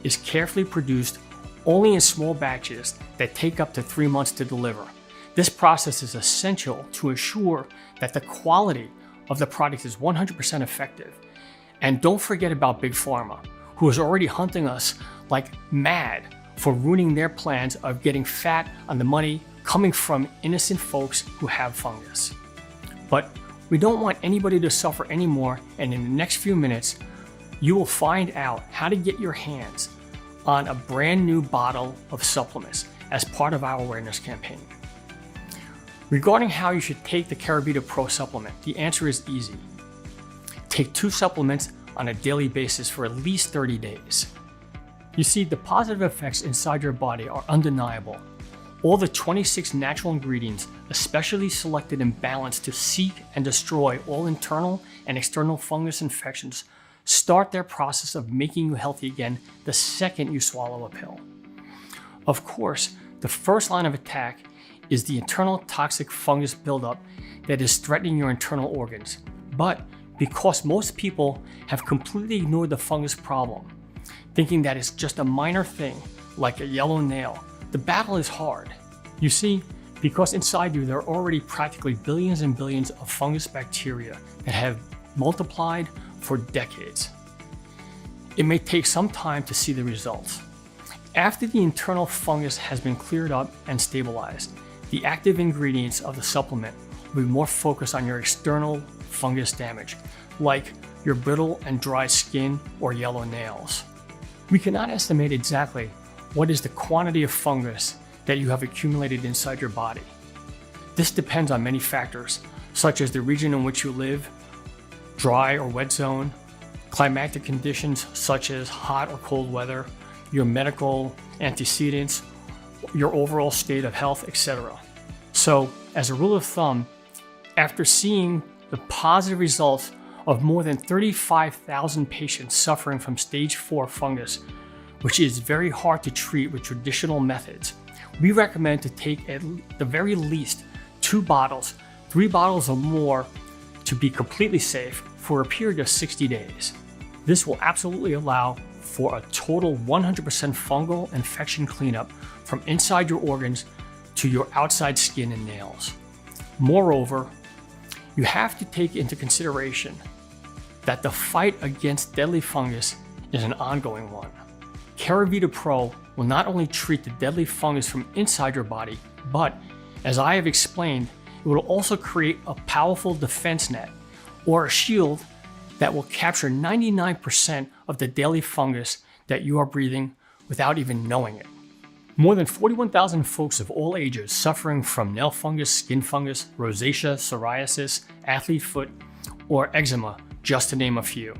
A: is carefully produced only in small batches that take up to 3 months to deliver. This process is essential to ensure that the quality of the product is 100% effective. And don't forget about Big Pharma, who is already hunting us like mad for ruining their plans of getting fat on the money coming from innocent folks who have fungus. But we don't want anybody to suffer anymore, and in the next few minutes, you will find out how to get your hands on a brand new bottle of supplements as part of our awareness campaign. Regarding how you should take the Keravita Pro supplement, the answer is easy. Take 2 supplements on a daily basis for at least 30 days. You see, the positive effects inside your body are undeniable. All the 26 natural ingredients, especially selected and balanced to seek and destroy all internal and external fungus infections, start their process of making you healthy again the second you swallow a pill. Of course, the first line of attack is the internal toxic fungus buildup that is threatening your internal organs. But because most people have completely ignored the fungus problem, thinking that it's just a minor thing like a yellow nail, the battle is hard. You see, because inside you there are already practically billions and billions of fungus bacteria that have multiplied for decades. It may take some time to see the results. After the internal fungus has been cleared up and stabilized, the active ingredients of the supplement will be more focused on your external fungus damage, like your brittle and dry skin or yellow nails. We cannot estimate exactly what is the quantity of fungus that you have accumulated inside your body. This depends on many factors, such as the region in which you live, dry or wet zone, climatic conditions such as hot or cold weather, your medical antecedents, your overall state of health, etc. So, as a rule of thumb, after seeing the positive results of more than 35,000 patients suffering from stage 4 fungus, which is very hard to treat with traditional methods, we recommend to take at the very least 2 bottles, 3 bottles or more to be completely safe for a period of 60 days. This will absolutely allow for a total 100% fungal infection cleanup from inside your organs to your outside skin and nails. Moreover, you have to take into consideration that the fight against deadly fungus is an ongoing one. Keravita Pro will not only treat the deadly fungus from inside your body, but, as I have explained, it will also create a powerful defense net, or a shield, that will capture 99% of the daily fungus that you are breathing without even knowing it. More than 41,000 folks of all ages suffering from nail fungus, skin fungus, rosacea, psoriasis, athlete foot, or eczema, just to name a few,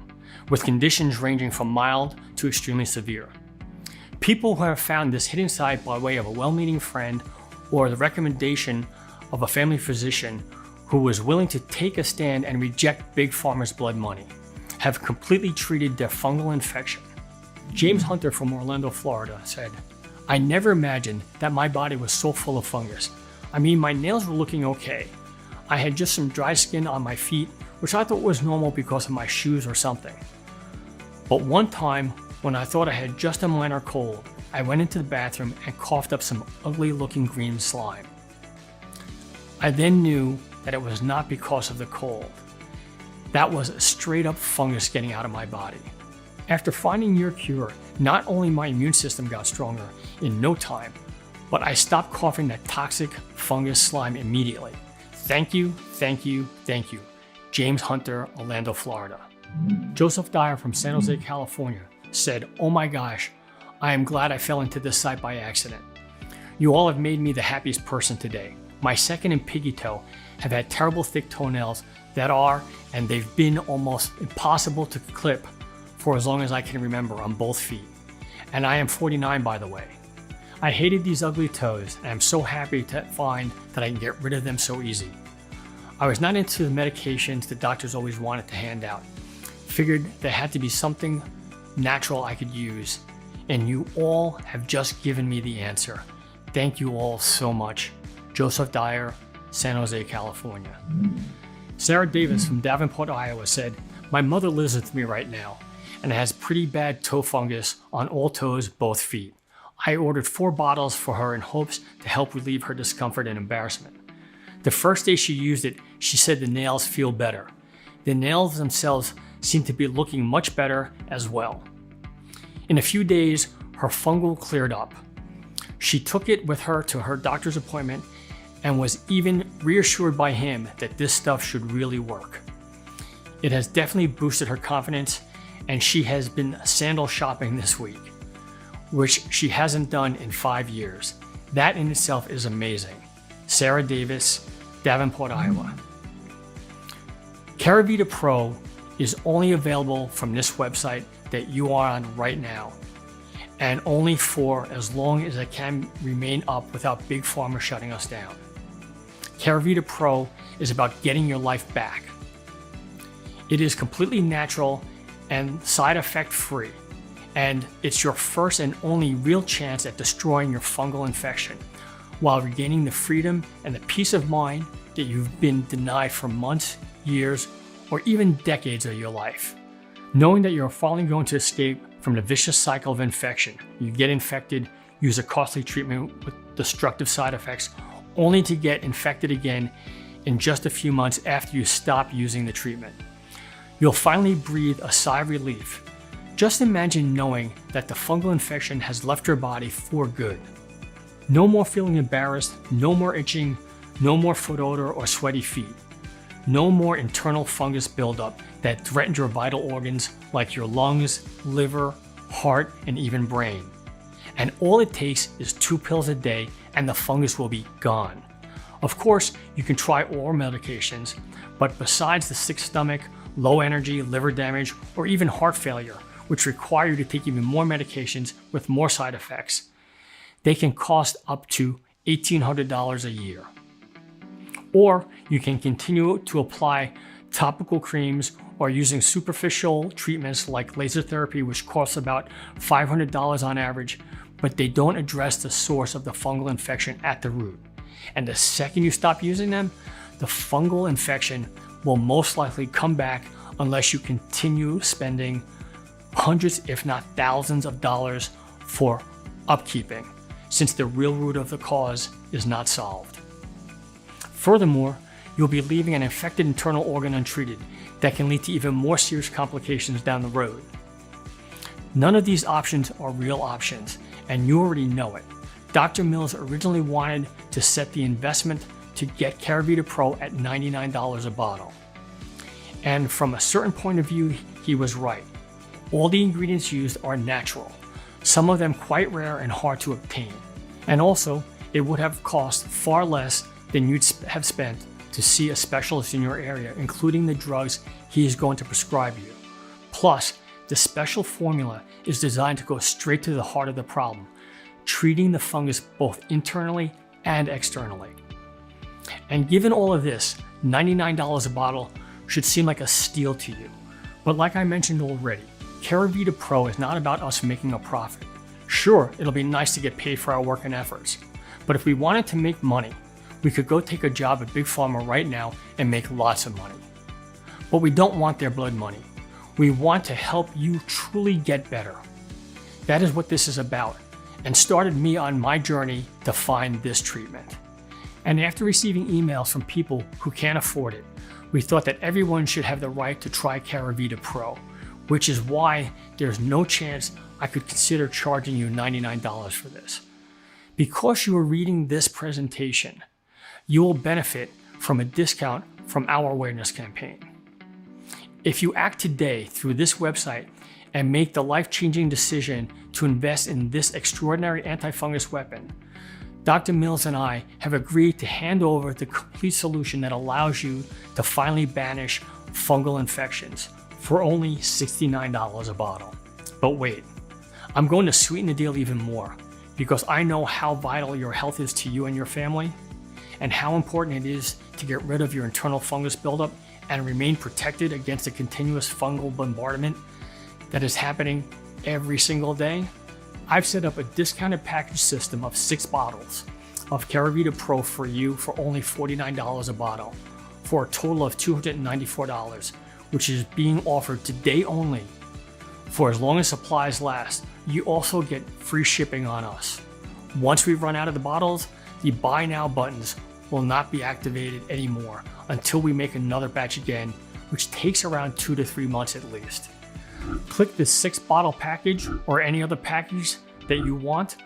A: with conditions ranging from mild to extremely severe. People who have found this hidden side by way of a well-meaning friend or the recommendation of a family physician who was willing to take a stand and reject Big Pharma's blood money have completely treated their fungal infection. James Hunter from Orlando, Florida said, I never imagined that my body was so full of fungus. I mean, my nails were looking okay. I had just some dry skin on my feet, which I thought was normal because of my shoes or something. But one time, when I thought I had just a minor cold, I went into the bathroom and coughed up some ugly looking green slime. I then knew that it was not because of the cold. That was a straight up fungus getting out of my body. After finding your cure, not only my immune system got stronger in no time, but I stopped coughing that toxic fungus slime immediately. Thank you, thank you, thank you. James Hunter, Orlando, Florida. Joseph Dyer from San Jose, California said, "Oh my gosh, I am glad I fell into this site by accident. You all have made me the happiest person today. My second and piggy toe have had terrible thick toenails that are, and they've been almost impossible to clip for as long as I can remember on both feet. And I am 49, by the way. I hated these ugly toes, and I'm so happy to find that I can get rid of them so easy. I was not into the medications the doctors always wanted to hand out. Figured there had to be something natural I could use, and you all have just given me the answer. Thank you all so much." Joseph Dyer, San Jose, California. Sarah Davis from Davenport, Iowa said, "My mother lives with me right now and has pretty bad toe fungus on all toes, both feet. I ordered 4 bottles for her in hopes to help relieve her discomfort and embarrassment. The first day she used it, she said the nails feel better. The nails themselves seem to be looking much better as well. In a few days, her fungal cleared up. She took it with her to her doctor's appointment and was even reassured by him that this stuff should really work. It has definitely boosted her confidence, and she has been sandal shopping this week, which she hasn't done in 5 years. That in itself is amazing." Sarah Davis, Davenport, Iowa. Keravita Pro is only available from this website that you are on right now, and only for as long as it can remain up without Big Pharma shutting us down. Keravita Pro is about getting your life back. It is completely natural and side effect free, and it's your first and only real chance at destroying your fungal infection while regaining the freedom and the peace of mind that you've been denied for months, years, or even decades of your life. Knowing that you're finally going to escape from the vicious cycle of infection. You get infected, use a costly treatment with destructive side effects, only to get infected again in just a few months after you stop using the treatment. You'll finally breathe a sigh of relief. Just imagine knowing that the fungal infection has left your body for good. No more feeling embarrassed, no more itching, no more foot odor or sweaty feet. No more internal fungus buildup that threatens your vital organs like your lungs, liver, heart, and even brain. And all it takes is 2 pills a day and the fungus will be gone. Of course, you can try oral medications, but besides the sick stomach, low energy, liver damage, or even heart failure, which require you to take even more medications with more side effects, they can cost up to $1,800 a year. Or you can continue to apply topical creams or using superficial treatments like laser therapy, which costs about $500 on average, but they don't address the source of the fungal infection at the root. And the second you stop using them, the fungal infection will most likely come back unless you continue spending hundreds, if not thousands of dollars for upkeeping, since the real root of the cause is not solved. Furthermore, you'll be leaving an infected internal organ untreated that can lead to even more serious complications down the road. None of these options are real options, and you already know it. Dr. Mills originally wanted to set the investment to get Keravita Pro at $99 a bottle. And from a certain point of view, he was right. All the ingredients used are natural, some of them quite rare and hard to obtain. And also, it would have cost far less than you'd have spent to see a specialist in your area, including the drugs he is going to prescribe you. Plus, the special formula is designed to go straight to the heart of the problem, treating the fungus both internally and externally. And given all of this, $99 a bottle should seem like a steal to you. But like I mentioned already, Keravita Pro is not about us making a profit. Sure, it'll be nice to get paid for our work and efforts, but if we wanted to make money, we could go take a job at Big Pharma right now and make lots of money. But we don't want their blood money. We want to help you truly get better. That is what this is about, and started me on my journey to find this treatment. And after receiving emails from people who can't afford it, we thought that everyone should have the right to try Keravita Pro, which is why there's no chance I could consider charging you $99 for this. Because you are reading this presentation, you will benefit from a discount from our awareness campaign. If you act today through this website and make the life-changing decision to invest in this extraordinary antifungus weapon, Dr. Mills and I have agreed to hand over the complete solution that allows you to finally banish fungal infections for only $69 a bottle. But wait, I'm going to sweeten the deal even more, because I know how vital your health is to you and your family, and how important it is to get rid of your internal fungus buildup and remain protected against the continuous fungal bombardment that is happening every single day. I've set up a discounted package system of 6 bottles of Keravita Pro for you for only $49 a bottle, for a total of $294, which is being offered today only. For as long as supplies last, you also get free shipping on us. Once we run out of the bottles, the buy now buttons will not be activated anymore until we make another batch again, which takes around 2 to 3 months at least. Click the 6-bottle package or any other package that you want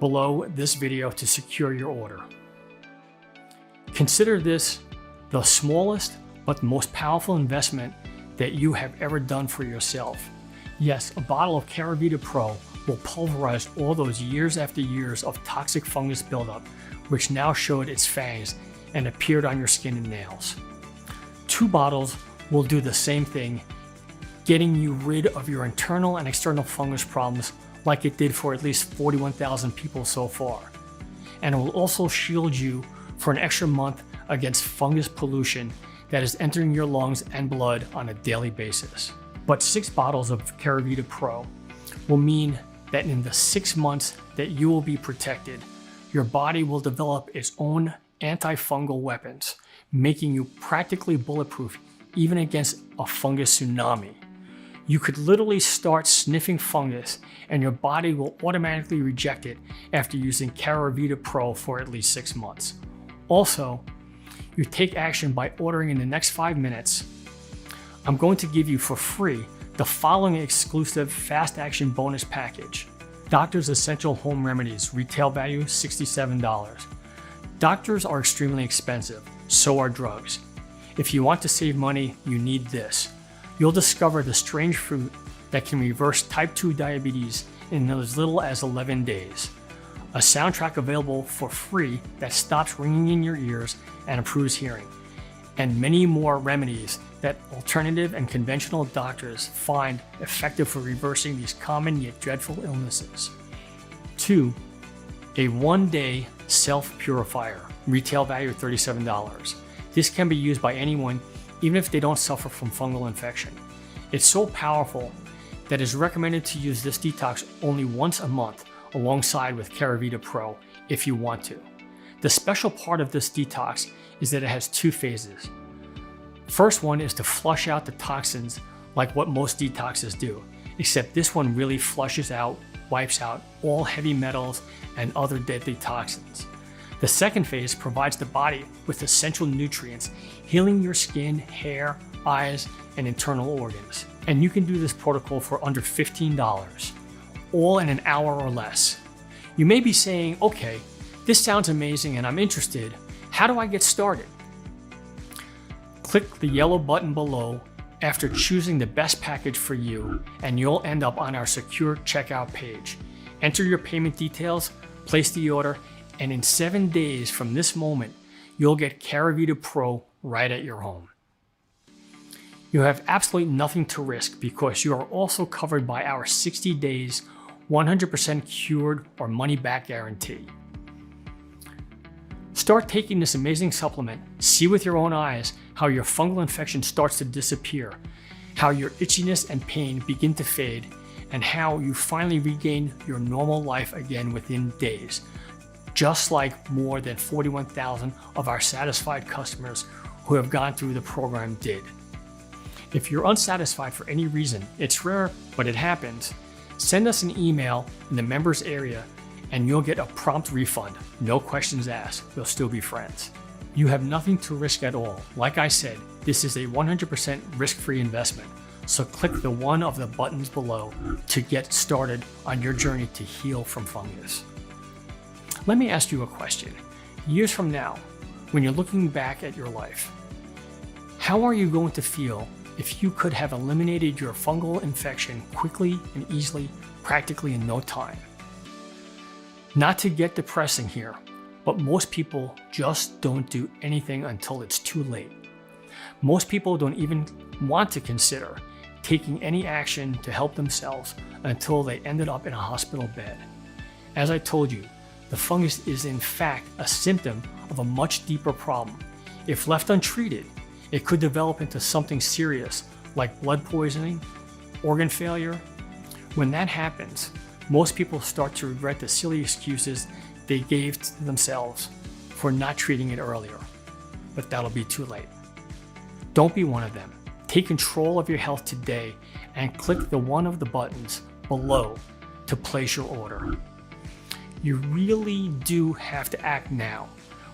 A: below this video to secure your order. Consider this the smallest but most powerful investment that you have ever done for yourself. Yes, a bottle of Keravita Pro will pulverize all those years after years of toxic fungus buildup, which now showed its fangs and appeared on your skin and nails. 2 bottles will do the same thing, getting you rid of your internal and external fungus problems like it did for at least 41,000 people so far. And it will also shield you for an extra month against fungus pollution that is entering your lungs and blood on a daily basis. But 6 bottles of Keravita Pro will mean that in the 6 months that you will be protected, your body will develop its own antifungal weapons, making you practically bulletproof even against a fungus tsunami. You could literally start sniffing fungus and your body will automatically reject it after using Keravita Pro for at least 6 months. Also, you take action by ordering in the next 5 minutes. I'm going to give you for free the following exclusive fast action bonus package. Doctor's Essential Home Remedies, retail value $67. Doctors are extremely expensive, so are drugs. If you want to save money, you need this. You'll discover the strange fruit that can reverse type 2 diabetes in as little as 11 days. A soundtrack available for free that stops ringing in your ears and improves hearing. And many more remedies that alternative and conventional doctors find effective for reversing these common yet dreadful illnesses. 2. A 1-day self-purifier, retail value $37. This can be used by anyone even if they don't suffer from fungal infection. It's so powerful that it's recommended to use this detox only once a month alongside with Keravita Pro if you want to. The special part of this detox is that it has 2 phases. First one is to flush out the toxins like what most detoxes do, except this one really flushes out, wipes out all heavy metals and other deadly toxins. The second phase provides the body with essential nutrients, healing your skin, hair, eyes, and internal organs. And you can do this protocol for under $15, all in an hour or less. You may be saying, okay, this sounds amazing and I'm interested. How do I get started? Click the yellow button below after choosing the best package for you, and you'll end up on our secure checkout page. Enter your payment details, place the order, and in 7 days from this moment, you'll get Keravita Pro right at your home. You have absolutely nothing to risk because you are also covered by our 60 days, 100% cured or money back guarantee. Start taking this amazing supplement, see with your own eyes how your fungal infection starts to disappear, how your itchiness and pain begin to fade, and how you finally regained your normal life again within days, just like more than 41,000 of our satisfied customers who have gone through the program did. If you're unsatisfied for any reason, it's rare, but it happens, send us an email in the members area and you'll get a prompt refund. No questions asked. We'll still be friends. You have nothing to risk at all. Like I said, this is a 100% risk-free investment. So click the one of the buttons below to get started on your journey to heal from fungus. Let me ask you a question. Years from now, when you're looking back at your life, how are you going to feel if you could have eliminated your fungal infection quickly and easily, practically in no time? Not to get depressing here, but most people just don't do anything until it's too late. Most people don't even want to consider taking any action to help themselves until they ended up in a hospital bed. As I told you, the fungus is in fact a symptom of a much deeper problem. If left untreated, it could develop into something serious like blood poisoning, organ failure. When that happens, most people start to regret the silly excuses they gave to themselves for not treating it earlier, but that'll be too late. Don't be one of them. Take control of your health today and click the one of the buttons below to place your order. You really do have to act now.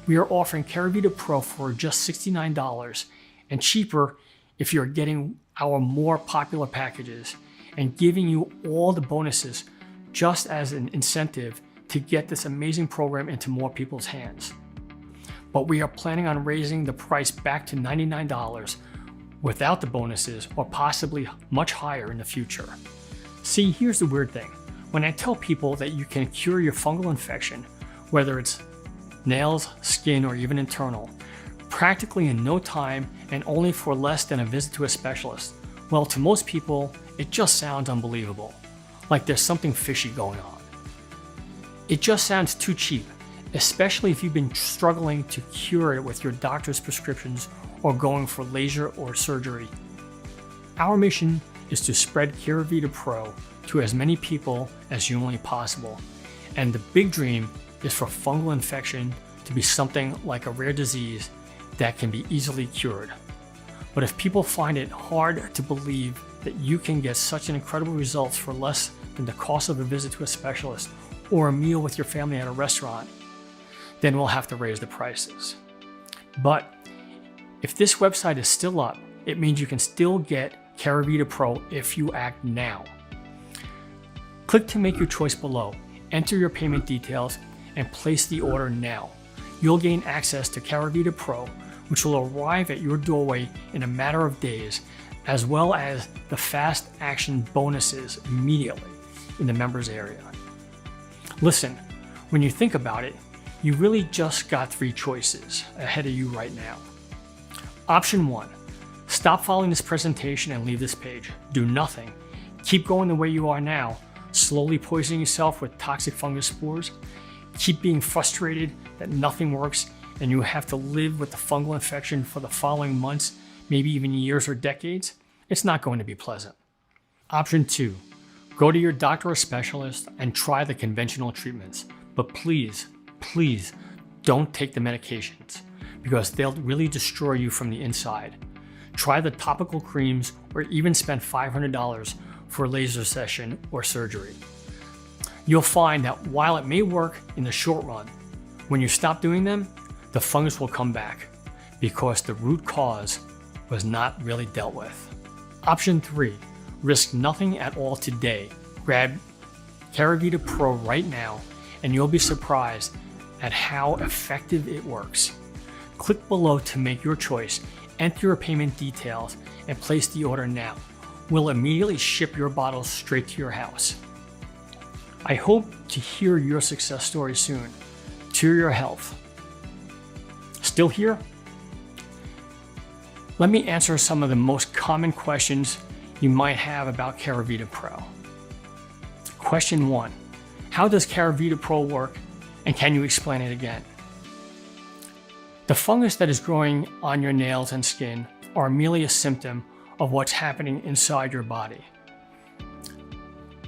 A: We are offering Keravita Pro for just $69 and cheaper if you're getting our more popular packages and giving you all the bonuses just as an incentive to get this amazing program into more people's hands. But we are planning on raising the price back to $99 without the bonuses, or possibly much higher in the future. See, here's the weird thing. When I tell people that you can cure your fungal infection, whether it's nails, skin, or even internal, practically in no time and only for less than a visit to a specialist, well, to most people, it just sounds unbelievable, like there's something fishy going on. It just sounds too cheap, especially if you've been struggling to cure it with your doctor's prescriptions or going for laser or surgery. Our mission is to spread Keravita Pro to as many people as humanly possible, and the big dream is for fungal infection to be something like a rare disease that can be easily cured. But if people find it hard to believe that you can get such an incredible results for less than the cost of a visit to a specialist or a meal with your family at a restaurant, then we'll have to raise the prices. But if this website is still up, it means you can still get Keravita Pro if you act now. Click to make your choice below, enter your payment details, and place the order now. You'll gain access to Keravita Pro, which will arrive at your doorway in a matter of days, as well as the fast action bonuses immediately in the members area. Listen, when you think about it, you really just got 3 choices ahead of you right now. Option 1, stop following this presentation and leave this page. Do nothing. Keep going the way you are now, slowly poisoning yourself with toxic fungus spores. Keep being frustrated that nothing works and you have to live with the fungal infection for the following months, maybe even years or decades. It's not going to be pleasant. Option 2, go to your doctor or specialist and try the conventional treatments. But please, please don't take the medications because they'll really destroy you from the inside. Try the topical creams or even spend $500 for a laser session or surgery. You'll find that while it may work in the short run, when you stop doing them, the fungus will come back because the root cause was not really dealt with. Option 3, risk nothing at all today. Grab Keravita Pro right now and you'll be surprised at how effective it works. Click below to make your choice, enter your payment details, and place the order now. We'll immediately ship your bottles straight to your house. I hope to hear your success story soon. To your health. Still here? Let me answer some of the most common questions you might have about Keravita Pro. Question 1, how does Keravita Pro work and can you explain it again? The fungus that is growing on your nails and skin are merely a symptom of what's happening inside your body.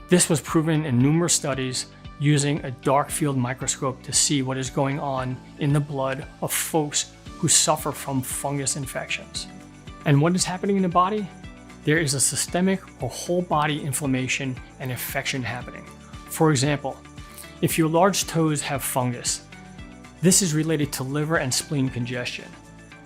A: This was proven in numerous studies using a dark field microscope to see what is going on in the blood of folks who suffer from fungus infections. And what is happening in the body? There is a systemic or whole body inflammation and infection happening. For example, if your large toes have fungus, this is related to liver and spleen congestion.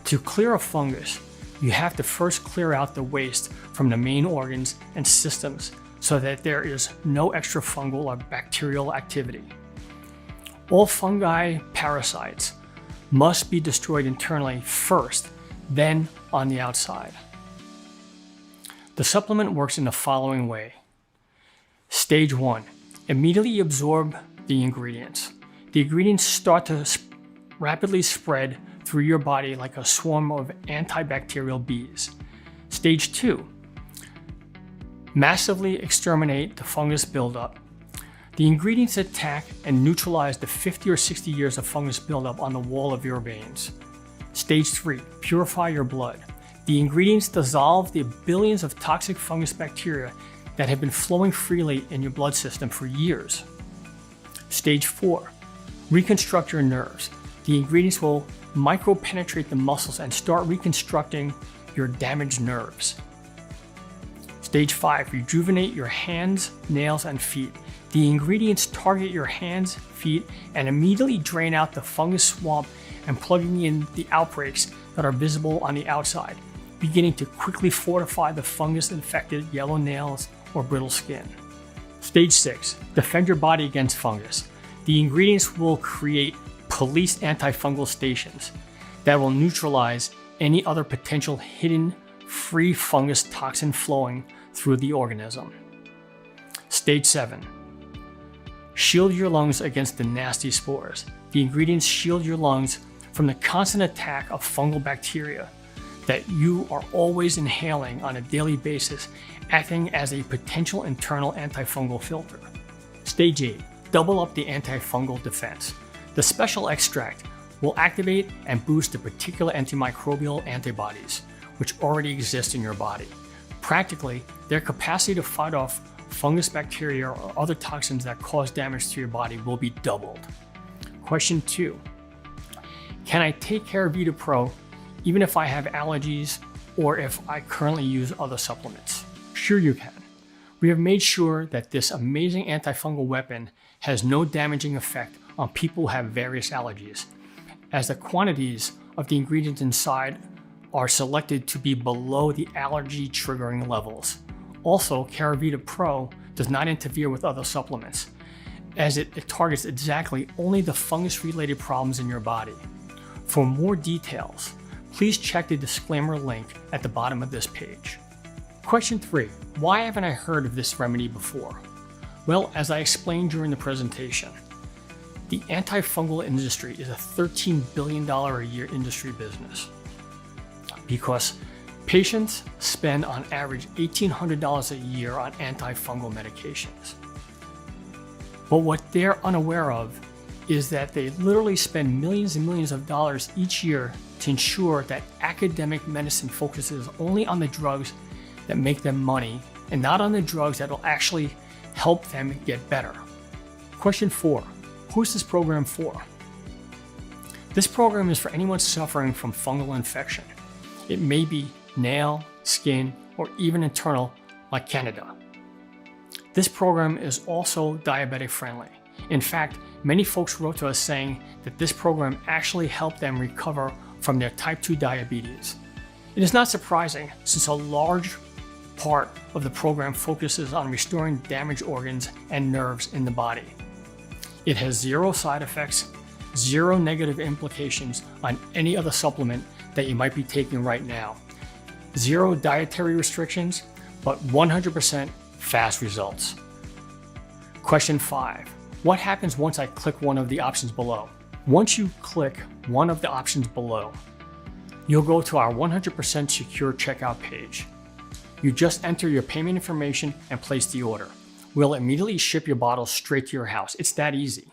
A: To clear a fungus, you have to first clear out the waste from the main organs and systems so that there is no extra fungal or bacterial activity. All fungi parasites must be destroyed internally first, then on the outside. The supplement works in the following way. Stage 1, immediately absorb the ingredients. The ingredients start to rapidly spread through your body like a swarm of antibacterial bees. Stage 2, massively exterminate the fungus buildup. The ingredients attack and neutralize the 50 or 60 years of fungus buildup on the wall of your veins. Stage 3, purify your blood. The ingredients dissolve the billions of toxic fungus bacteria that have been flowing freely in your blood system for years. Stage 4, reconstruct your nerves. The ingredients will micropenetrate the muscles and start reconstructing your damaged nerves. Stage 5, rejuvenate your hands, nails, and feet. The ingredients target your hands, feet, and immediately drain out the fungus swamp and plugging in the outbreaks that are visible on the outside, beginning to quickly fortify the fungus-infected yellow nails or brittle skin. Stage 6, defend your body against fungus. The ingredients will create police antifungal stations that will neutralize any other potential hidden free fungus toxin flowing through the organism. Stage 7, shield your lungs against the nasty spores. The ingredients shield your lungs from the constant attack of fungal bacteria that you are always inhaling on a daily basis, acting as a potential internal antifungal filter. Stage 8, double up the antifungal defense. The special extract will activate and boost the particular antimicrobial antibodies which already exist in your body. Practically, their capacity to fight off fungus bacteria or other toxins that cause damage to your body will be doubled. Question 2. Can I take Keravita Pro even if I have allergies or if I currently use other supplements? Sure you can. We have made sure that this amazing antifungal weapon has no damaging effect on people who have various allergies, as the quantities of the ingredients inside are selected to be below the allergy triggering levels. Also, Keravita Pro does not interfere with other supplements, as it targets exactly only the fungus-related problems in your body. For more details, please check the disclaimer link at the bottom of this page. Question 3. Why haven't I heard of this remedy before? Well, as I explained during the presentation, the antifungal industry is a $13 billion a year industry business because patients spend on average $1,800 a year on antifungal medications. But what they're unaware of is that they literally spend millions and millions of dollars each year to ensure that academic medicine focuses only on the drugs that make them money and not on the drugs that will actually help them get better. Question 4. Who's this program for? This program is for anyone suffering from fungal infection. It may be nail, skin, or even internal, like Candida. This program is also diabetic friendly. In fact, many folks wrote to us saying that this program actually helped them recover from their type 2 diabetes. It is not surprising, since a large part of the program focuses on restoring damaged organs and nerves in the body. It has 0 side effects, 0 negative implications on any other supplement that you might be taking right now, 0 dietary restrictions, but 100% fast results. Question 5. What happens once I click one of the options below? Once you click one of the options below, you'll go to our 100% secure checkout page. You just enter your payment information and place the order. We'll immediately ship your bottle straight to your house. It's that easy.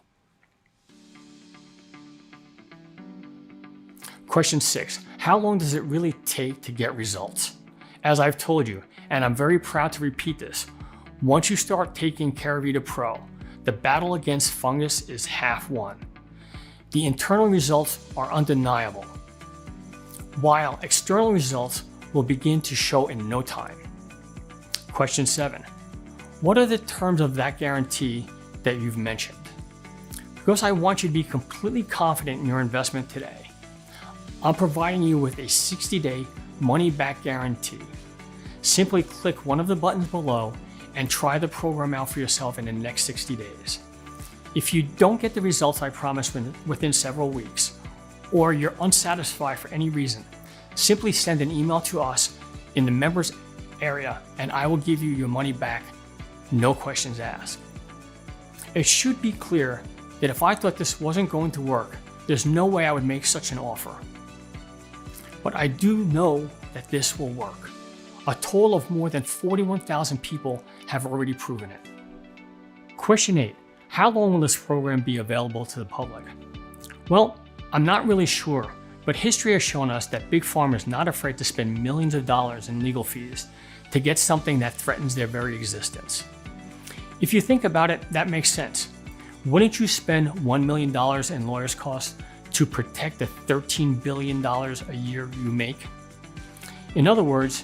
A: Question 6. How long does it really take to get results? As I've told you, and I'm very proud to repeat this, Once you start taking Keravita Pro, the battle against fungus is half won. The internal results are undeniable, while external results will begin to show in no time. Question 7. What are the terms of that guarantee that you've mentioned? Because I want you to be completely confident in your investment today, I'm providing you with a 60-day money-back guarantee. Simply click one of the buttons below and try the program out for yourself in the next 60 days. If you don't get the results I promised within several weeks, or you're unsatisfied for any reason, simply send an email to us in the members area and I will give you your money back, no questions asked. It should be clear that if I thought this wasn't going to work, there's no way I would make such an offer. But I do know that this will work. A total of more than 41,000 people have already proven it. Question 8. How long will this program be available to the public? Well, I'm not really sure, but history has shown us that Big Pharma is not afraid to spend millions of dollars in legal fees to get something that threatens their very existence. If you think about it, that makes sense. Wouldn't you spend $1 million in lawyers' costs to protect the $13 billion a year you make? In other words,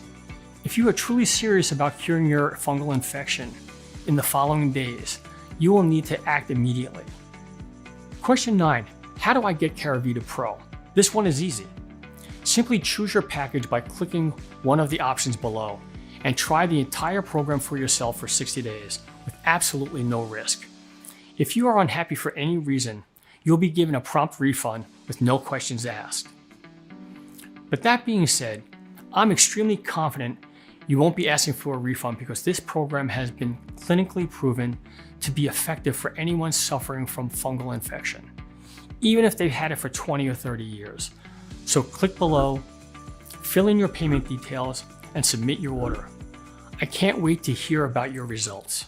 A: if you are truly serious about curing your fungal infection in the following days, you will need to act immediately. Question 9. How do I get Keravita Pro? This one is easy. Simply choose your package by clicking one of the options below and try the entire program for yourself for 60 days with absolutely no risk. If you are unhappy for any reason, you'll be given a prompt refund with no questions asked. But that being said, I'm extremely confident you won't be asking for a refund because this program has been clinically proven to be effective for anyone suffering from fungal infection, even if they've had it for 20 or 30 years. So click below, fill in your payment details, and submit your order. I can't wait to hear about your results.